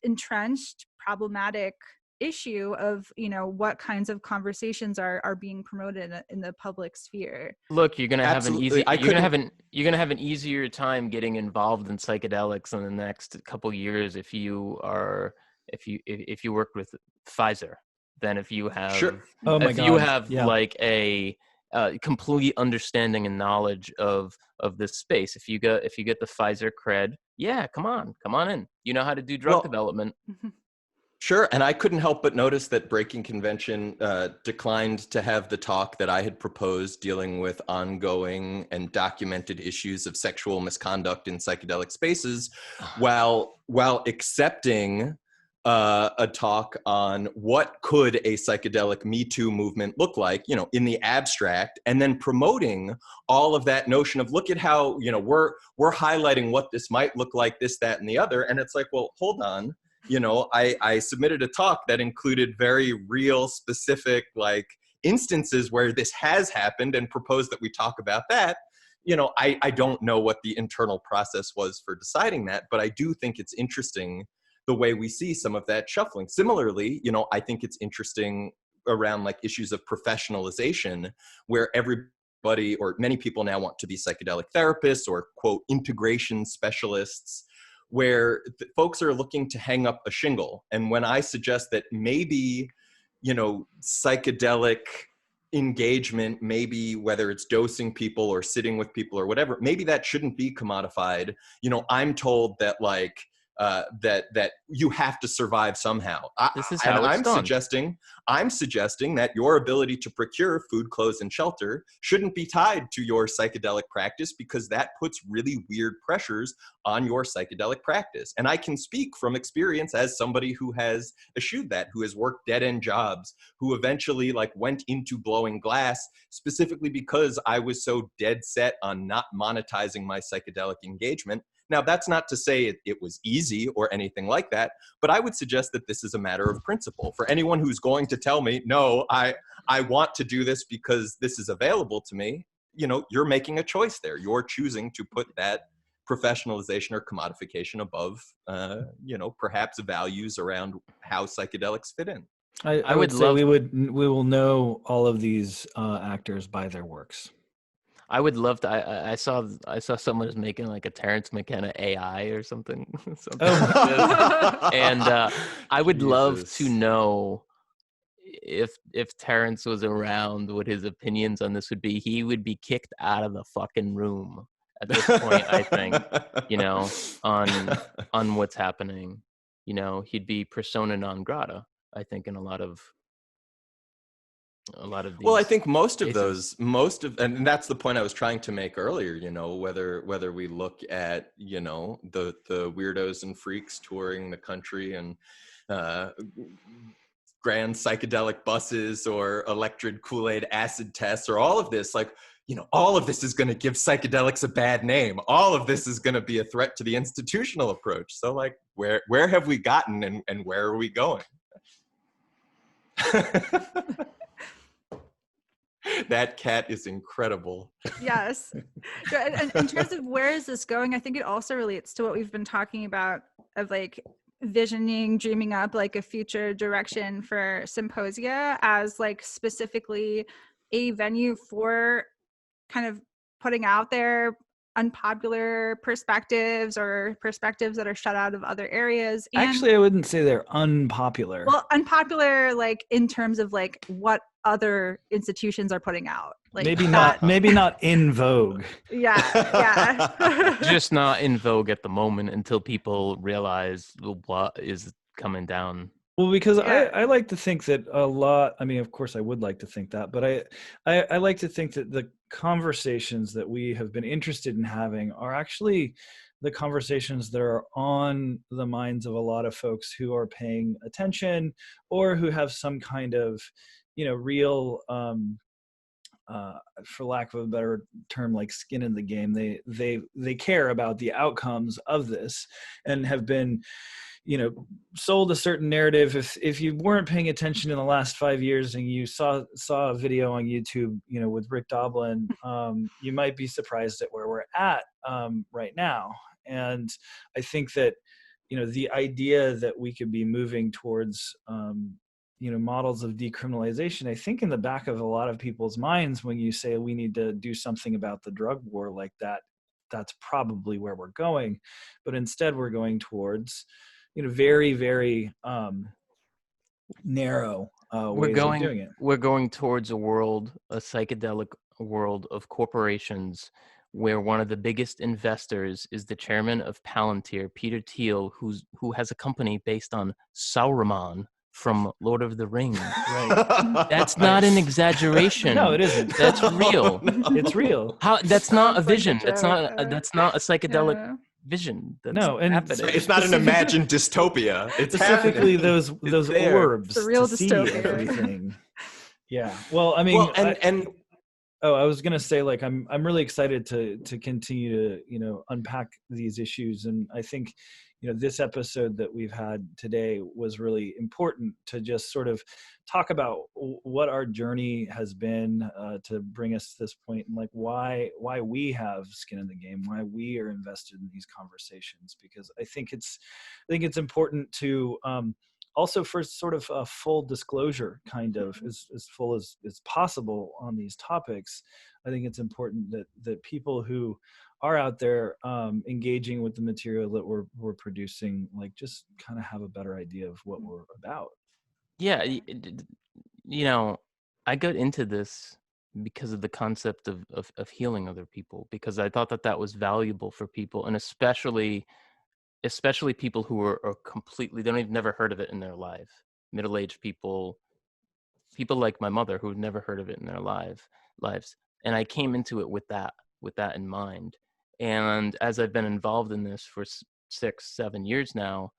entrenched, problematic issue of what kinds of conversations are being promoted in the public sphere. Look, you're gonna have an easier time getting involved in psychedelics in the next couple years if you work with Pfizer than if you have like a complete understanding and knowledge of this space. If you get the Pfizer cred, come on in. You know how to do drug development. Sure. And I couldn't help but notice that Breaking Convention declined to have the talk that I had proposed dealing with ongoing and documented issues of sexual misconduct in psychedelic spaces, while accepting a talk on what could a psychedelic Me Too movement look like, in the abstract, and then promoting all of that notion of, look at how, we're highlighting what this might look like, this, that, and the other. And it's like, well, hold on. I submitted a talk that included very real, specific, like, instances where this has happened, and proposed that we talk about that. I don't know what the internal process was for deciding that, but I do think it's interesting the way we see some of that shuffling. Similarly, I think it's interesting around like issues of professionalization, where everybody everybody, or many people now want to be psychedelic therapists or quote integration specialists, where folks are looking to hang up a shingle. And when I suggest that maybe, you know, psychedelic engagement, maybe whether it's dosing people or sitting with people or whatever, maybe that shouldn't be commodified. You know, I'm told that like that you have to survive somehow. This is how it's done. I'm suggesting that your ability to procure food, clothes, and shelter shouldn't be tied to your psychedelic practice, because that puts really weird pressures on your psychedelic practice. And I can speak from experience as somebody who has eschewed that, who has worked dead-end jobs, who eventually like went into blowing glass specifically because I was so dead set on not monetizing my psychedelic engagement. Now, that's not to say it was easy or anything like that, but I would suggest that this is a matter of principle. For anyone who's going to tell me, no, I want to do this because this is available to me, you know, you're making a choice there. You're choosing to put that professionalization or commodification above, you know, perhaps values around how psychedelics fit in. I would say we will know all of these actors by their works. I would love to. I saw someone was making like a Terrence McKenna AI or something. And I would love to know if Terrence was around, what his opinions on this would be. He would be kicked out of the fucking room at this point. I think, you know, on what's happening. You know, he'd be persona non grata, I think, in a lot of these. Well, I think most of those, and that's the point I was trying to make earlier, you know, whether we look at, you know, the weirdos and freaks touring the country and grand psychedelic buses or electric Kool-Aid acid tests or all of this, like, you know, all of this is going to give psychedelics a bad name. All of this is going to be a threat to the institutional approach. So like, where have we gotten and where are we going? That cat is incredible. Yes. And in terms of where is this going, I think it also relates to what we've been talking about of like visioning, dreaming up like a future direction for symposia as like specifically a venue for kind of putting out there unpopular perspectives or perspectives that are shut out of other areas. And, actually, I wouldn't say they're unpopular. Well, unpopular like in terms of like what other institutions are putting out. Like maybe not in vogue. Yeah. Just not in vogue at the moment until people realize what is coming down. Well, because I like to think that a lot, I mean, of course I would like to think that, but I like to think that the conversations that we have been interested in having are actually the conversations that are on the minds of a lot of folks who are paying attention or who have some kind of, you know, real, for lack of a better term, like skin in the game. They care about the outcomes of this and have been, you know, sold a certain narrative. If you weren't paying attention in the last 5 years and you saw a video on YouTube, you know, with Rick Doblin, you might be surprised at where we're at right now. And I think that, you know, the idea that we could be moving towards, you know, models of decriminalization, I think in the back of a lot of people's minds, when you say we need to do something about the drug war like that, that's probably where we're going. But instead we're going towards, you know, very, very narrow ways of doing it. We're going towards a psychedelic world of corporations where one of the biggest investors is the chairman of Palantir, Peter Thiel, who has a company based on Sauron from Lord of the Rings. Right? That's not an exaggeration. No, it isn't. That's real. No. It's real. That's not a vision. That's not a psychedelic vision. That's happening. It's not an imagined dystopia. It's specifically happening. those orbs. It's a real to dystopia. See everything. Yeah. Well, I mean, I was gonna say, like, I'm really excited to continue to, you know, unpack these issues, and I think, you know, this episode that we've had today was really important to just sort of talk about what our journey has been to bring us to this point, and like why we have skin in the game, why we are invested in these conversations, because I think it's important to also, for sort of a full disclosure, kind of as full as possible on these topics. I think it's important that people who are out there engaging with the material that we're producing, like, just kind of have a better idea of what we're about. Yeah, I got into this because of the concept of healing other people, because I thought that was valuable for people, and especially people who are completely, they've never heard of it in their life. Middle-aged people like my mother who had never heard of it in their lives. And I came into it with that in mind. And as I've been involved in this for 6-7 years now,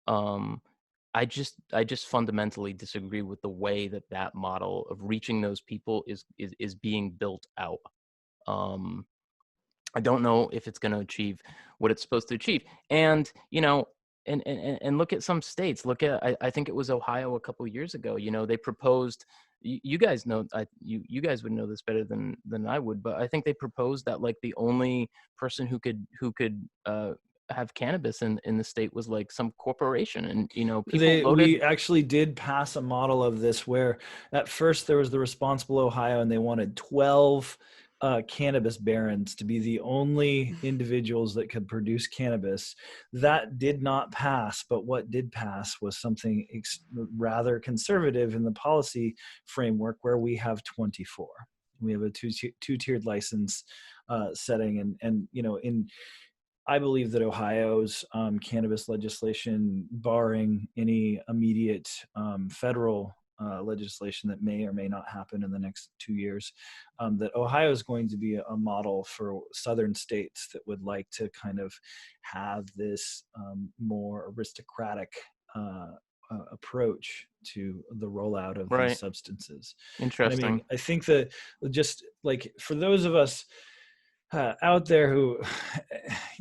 I just fundamentally disagree with the way that model of reaching those people is being built out. I don't know if it's going to achieve what it's supposed to achieve. And, and look at some states. Look at, I think it was Ohio a couple of years ago. They proposed, you guys know, you guys would know this better than I would, but I think they proposed that, like, the only person who could have cannabis in the state was, like, some corporation. And people voted. We actually did pass a model of this where at first there was the Responsible Ohio, and they wanted 12 cannabis barons to be the only individuals that could produce cannabis. That did not pass, but what did pass was something rather conservative in the policy framework, where we have 24. We have a two-tiered license setting, and I believe that Ohio's cannabis legislation, barring any immediate federal legislation that may or may not happen in the next 2 years, that Ohio is going to be a model for southern states that would like to kind of have this more aristocratic approach to the rollout of these substances. Interesting. And I think that, just like, for those of us out there who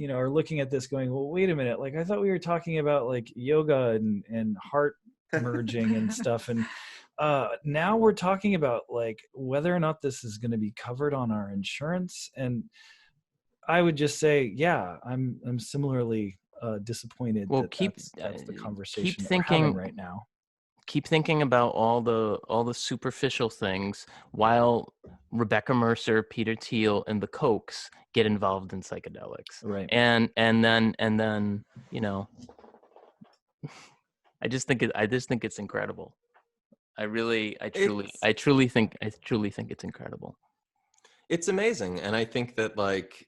are looking at this going, well, wait a minute, like, I thought we were talking about, like, yoga and heart merging and stuff, and now we're talking about, like, whether or not this is going to be covered on our insurance. And I would just say, yeah, I'm similarly disappointed. Well, that's the conversation keep that we're having right now. Keep thinking about all the superficial things, while Rebecca Mercer, Peter Thiel, and the Kochs get involved in psychedelics. Right. And then I just think it's incredible. I truly think it's incredible. It's amazing. And I think that, like,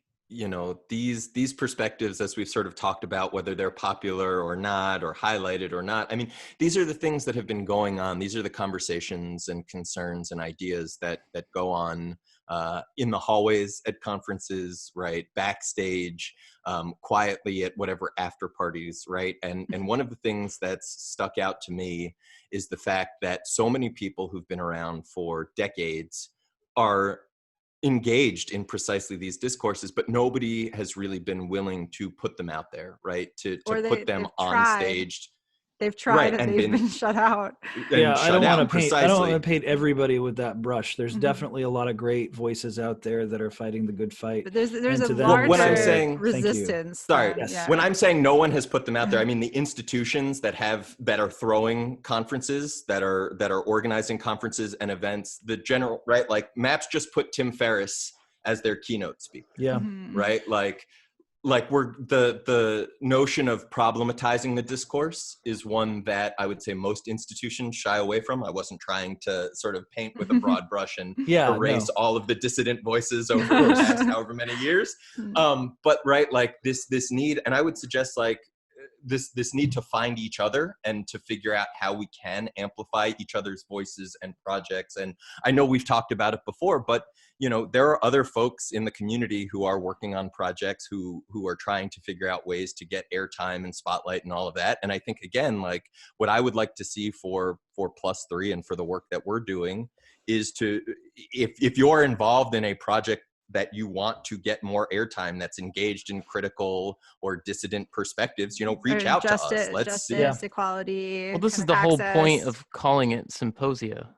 these perspectives, as we've sort of talked about, whether they're popular or not, or highlighted or not, I mean, these are the things that have been going on. These are the conversations and concerns and ideas that go on in the hallways at conferences, right? Backstage, quietly at whatever after parties, right? And one of the things that's stuck out to me is the fact that so many people who've been around for decades are engaged in precisely these discourses, but nobody has really been willing to put them out there, right? To put them on stage. They've tried, and they've been shut out. Yeah, I don't want to paint everybody with that brush. There's definitely a lot of great voices out there that are fighting the good fight. But there's a larger resistance. Sorry, yes. When I'm saying no one has put them out there, I mean the institutions that are throwing conferences, that are organizing conferences and events. The general, right? Like, MAPS just put Tim Ferriss as their keynote speaker. Yeah. Right. Like we're the notion of problematizing the discourse is one that I would say most institutions shy away from. I wasn't trying to sort of paint with a broad brush and erase all of the dissident voices over the past however many years. But right, like this need, and I would suggest, like, this need to find each other and to figure out how we can amplify each other's voices and projects. And I know we've talked about it before, but there are other folks in the community who are working on projects who are trying to figure out ways to get airtime and spotlight and all of that. And I think, again, like, what I would like to see for +3 and for the work that we're doing is to, if you're involved in a project that you want to get more airtime, that's engaged in critical or dissident perspectives, reach out to us. Let's see. Equality. Well, this is the whole point of calling it symposia.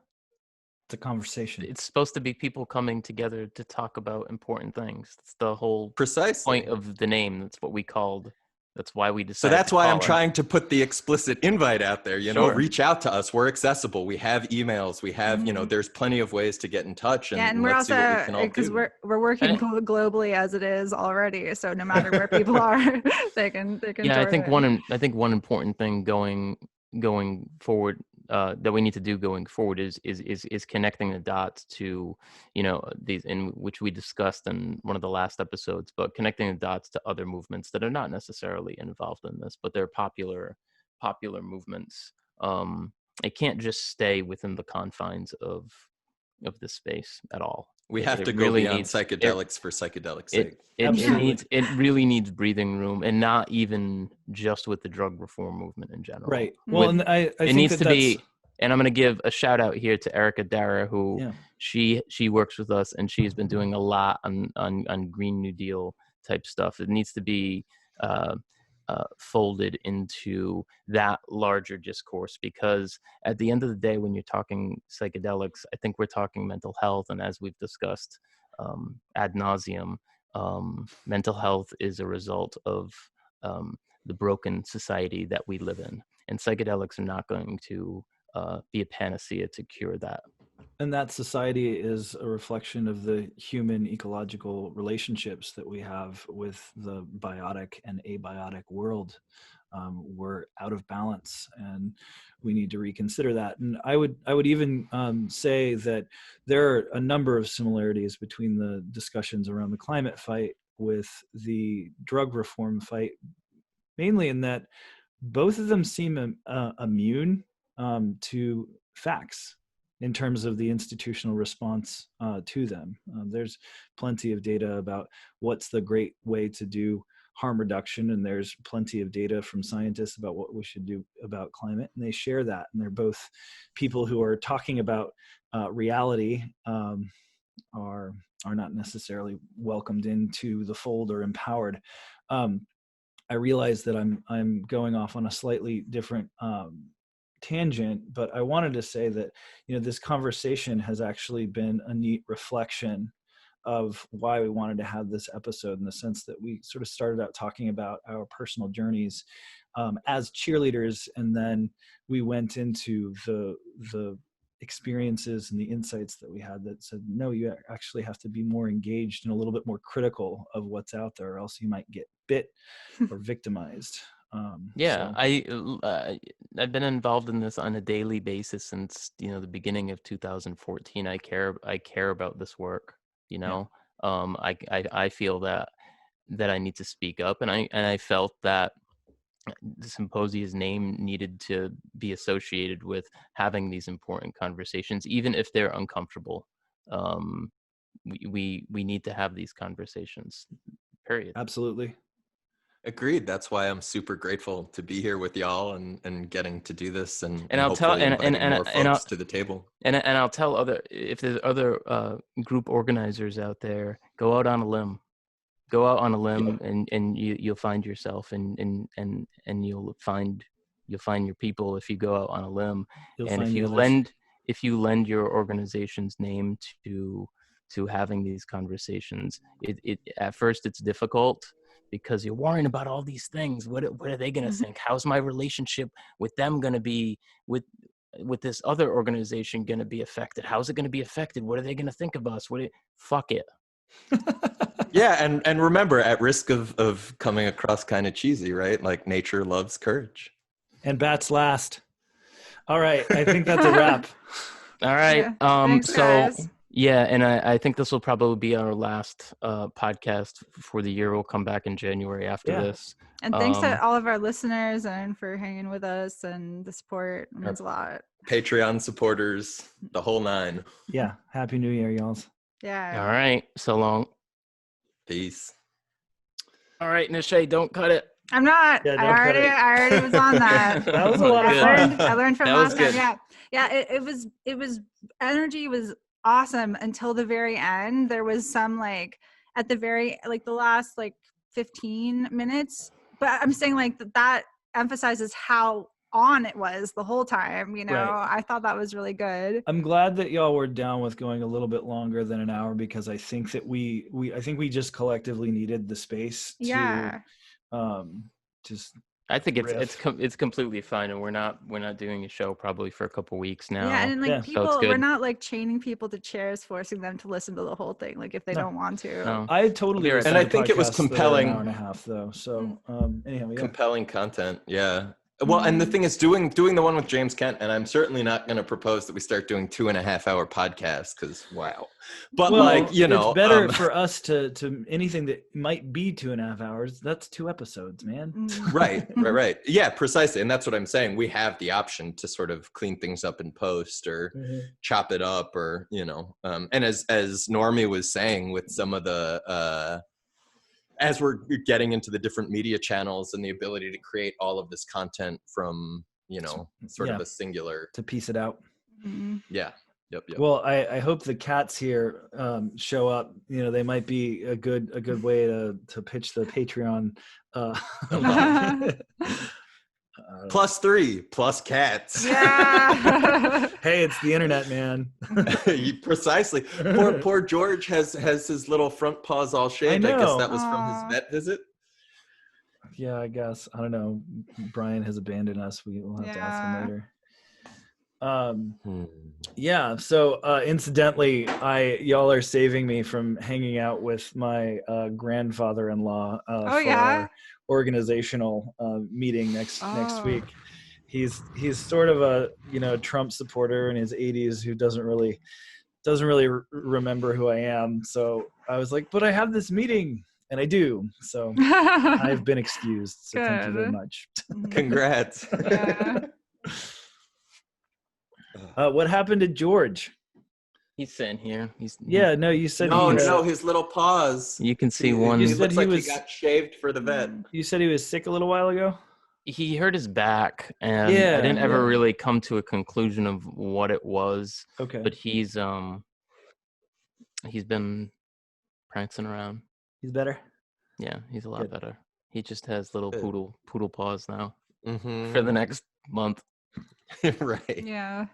It's a conversation. It's supposed to be people coming together to talk about important things. It's the whole precisely point of the name. That's what we called That's why we decided. So that's why I'm trying to put the explicit invite out there, you know, reach out to us. We're accessible. We have emails. We have, you know, there's plenty of ways to get in touch, and we're let's also, see what we can all because do. we're working globally as it is already. So no matter where people are, they can Yeah, I think join in. one important thing going forward that we need to do going forward is connecting the dots to, you know, these, in which we discussed in one of the last episodes, but connecting the dots to other movements that are not necessarily involved in this, but they're popular movements. It can't just stay within the confines of this space at all. We have to go beyond psychedelics for psychedelics' sake. It really needs breathing room, and not even just with the drug reform movement in general. Right. Well, and I it think needs to be, and I'm going to give a shout out here to Erica Dara, who she works with us, and she's been doing a lot on Green New Deal type stuff. It needs to be folded into that larger discourse, because at the end of the day, when you're talking psychedelics, I think we're talking mental health, and as we've discussed ad nauseum, mental health is a result of the broken society that we live in, and psychedelics are not going to be a panacea to cure that. And that society is a reflection of the human ecological relationships that we have with the biotic and abiotic world. We're out of balance, and we need to reconsider that. And I would even say that there are a number of similarities between the discussions around the climate fight with the drug reform fight, mainly in that both of them seem immune to facts in terms of the institutional response to them. There's plenty of data about what's the great way to do harm reduction, and there's plenty of data from scientists about what we should do about climate, and they share that. And they're both people who are talking about reality, are not necessarily welcomed into the fold or empowered. I realize that I'm going off on a slightly different tangent, but I wanted to say that, you know, this conversation has actually been a neat reflection of why we wanted to have this episode, in the sense that we sort of started out talking about our personal journeys as cheerleaders, and then we went into the experiences and the insights that we had that said, no, you actually have to be more engaged and a little bit more critical of what's out there, or else you might get bit or victimized. I've been involved in this on a daily basis since, you know, the beginning of 2014. I care about this work, you know. I feel that I need to speak up, and I felt that the symposium's name needed to be associated with having these important conversations, even if they're uncomfortable. We need to have these conversations, period. Absolutely. Agreed. That's why I'm super grateful to be here with y'all and getting to do this, and I'll tell more folks to the table. And I'll tell if there's other group organizers out there, go out on a limb. Go out on a limb, and you'll find yourself, and you'll find your people if you go out on a limb. And if you lend your organization's name to having these conversations, it at first it's difficult, because you're worrying about all these things. What are they going to think? How's my relationship with them going to be, with this other organization going to be affected? How's it going to be affected? What are they going to think of us? Fuck it. Yeah, and remember, at risk of coming across kind of cheesy, right? Like, nature loves courage. And bats last. All right, I think that's a wrap. All right. Thanks, guys. Yeah, and I think this will probably be our last podcast for the year. We'll come back in January after this. And thanks to all of our listeners and for hanging with us, and the support. It means a lot. Patreon supporters, the whole nine. Yeah. Happy New Year, y'all. Yeah. All right. So long. Peace. All right, Nishay, don't cut it. I'm not. Yeah, I already was on that. That was a lot of fun. I learned from that last was time. Yeah. It was energy was awesome until the very end. There was some at the very the last 15 minutes, but I'm saying that emphasizes how on it was the whole time, you know. Right. I thought that was really good. I'm glad that y'all were down with going a little bit longer than an hour, because I think that we just collectively needed the space to just I think it's completely fine, and we're not doing a show probably for a couple weeks now. Yeah, and like people, so we're not like chaining people to chairs, forcing them to listen to the whole thing. Like if they don't want to. No. I totally. And I think it was compelling. An hour and a half though. So anyhow, compelling content. Yeah. Well, and the thing is, doing the one with James Kent, and I'm certainly not going to propose that we start doing 2.5-hour podcasts because wow. But it's better for us to anything that might be 2.5 hours. That's 2 episodes, man. Right. Yeah, precisely, and that's what I'm saying. We have the option to sort of clean things up in post or chop it up, or and as Normie was saying, with some of the. As we're getting into the different media channels and the ability to create all of this content from, sort of a singular, to piece it out. Yeah. Yep. Well, I hope the cats here show up. They might be a good way to pitch the Patreon. +3 plus cats. Yeah. Hey, it's the internet, man. Precisely. Poor George has his little front paws all shaved. I guess that was from his vet visit. Yeah, I guess. I don't know. Brian has abandoned us. We'll have to ask him later. Yeah. So incidentally, y'all are saving me from hanging out with my grandfather-in-law for our organizational meeting next week. He's sort of a Trump supporter in his 80s who doesn't really remember who I am. So I was like, but I have this meeting, and I do. So I've been excused. So thank you very much. Congrats. What happened to George? He's sitting here. You said no, his little paws. You can see one. He looks like he got shaved for the vet. You said he was sick a little while ago? He hurt his back, and I didn't ever really come to a conclusion of what it was. Okay. But he's been prancing around. He's better? Yeah, he's a lot better. He just has little poodle paws now for the next month. Right. Yeah.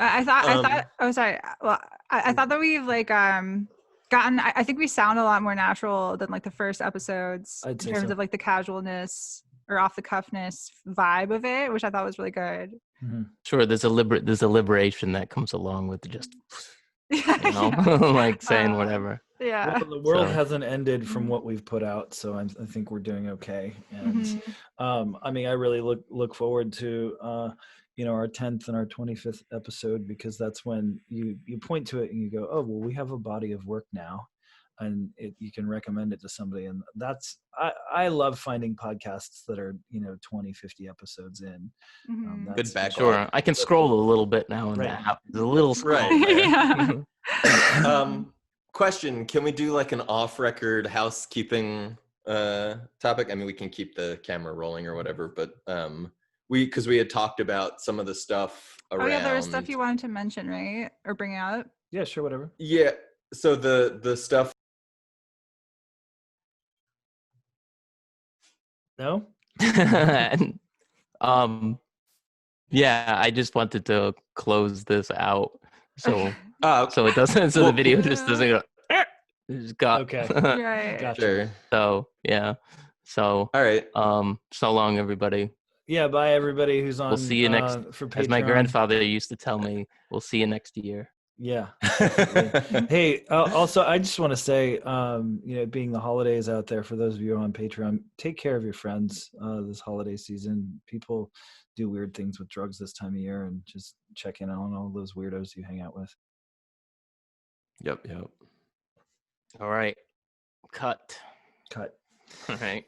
I thought. Oh, sorry. Well, I thought that we've gotten. I think we sound a lot more natural than like the first episodes in terms of like the casualness or off the cuffness vibe of it, which I thought was really good. Mm-hmm. Sure, there's a liberation that comes along with just like saying whatever. Yeah. Well, the world hasn't ended from what we've put out, so I think we're doing okay. And I mean, I really look forward to our 10th and our 25th episode, because that's when you point to it and you go, oh, well, we have a body of work now, and you can recommend it to somebody. And that's I love finding podcasts that are 20, 50 episodes in. Good back. Sure, I can scroll a little bit now and now. There's a little scroll. Right. Question: can we do like an off-record housekeeping topic? I mean, we can keep the camera rolling or whatever, but because we had talked about some of the stuff around. Oh yeah, there was stuff you wanted to mention, right? Or bring out? Yeah, sure, whatever. Yeah. So the stuff. No. Yeah, I just wanted to close this out, so so it doesn't. So the video just doesn't go. Just got okay. Right. Gotcha. Sure. So yeah. So all right. So long, everybody. Yeah. Bye, everybody who's on. We'll see you next. For Patreon. As my grandfather used to tell me, we'll see you next year. Yeah. Hey, also, I just want to say, being the holidays out there, for those of you on Patreon, take care of your friends this holiday season. People do weird things with drugs this time of year, and just check in on all those weirdos you hang out with. Yep. All right. Cut. All right. Okay.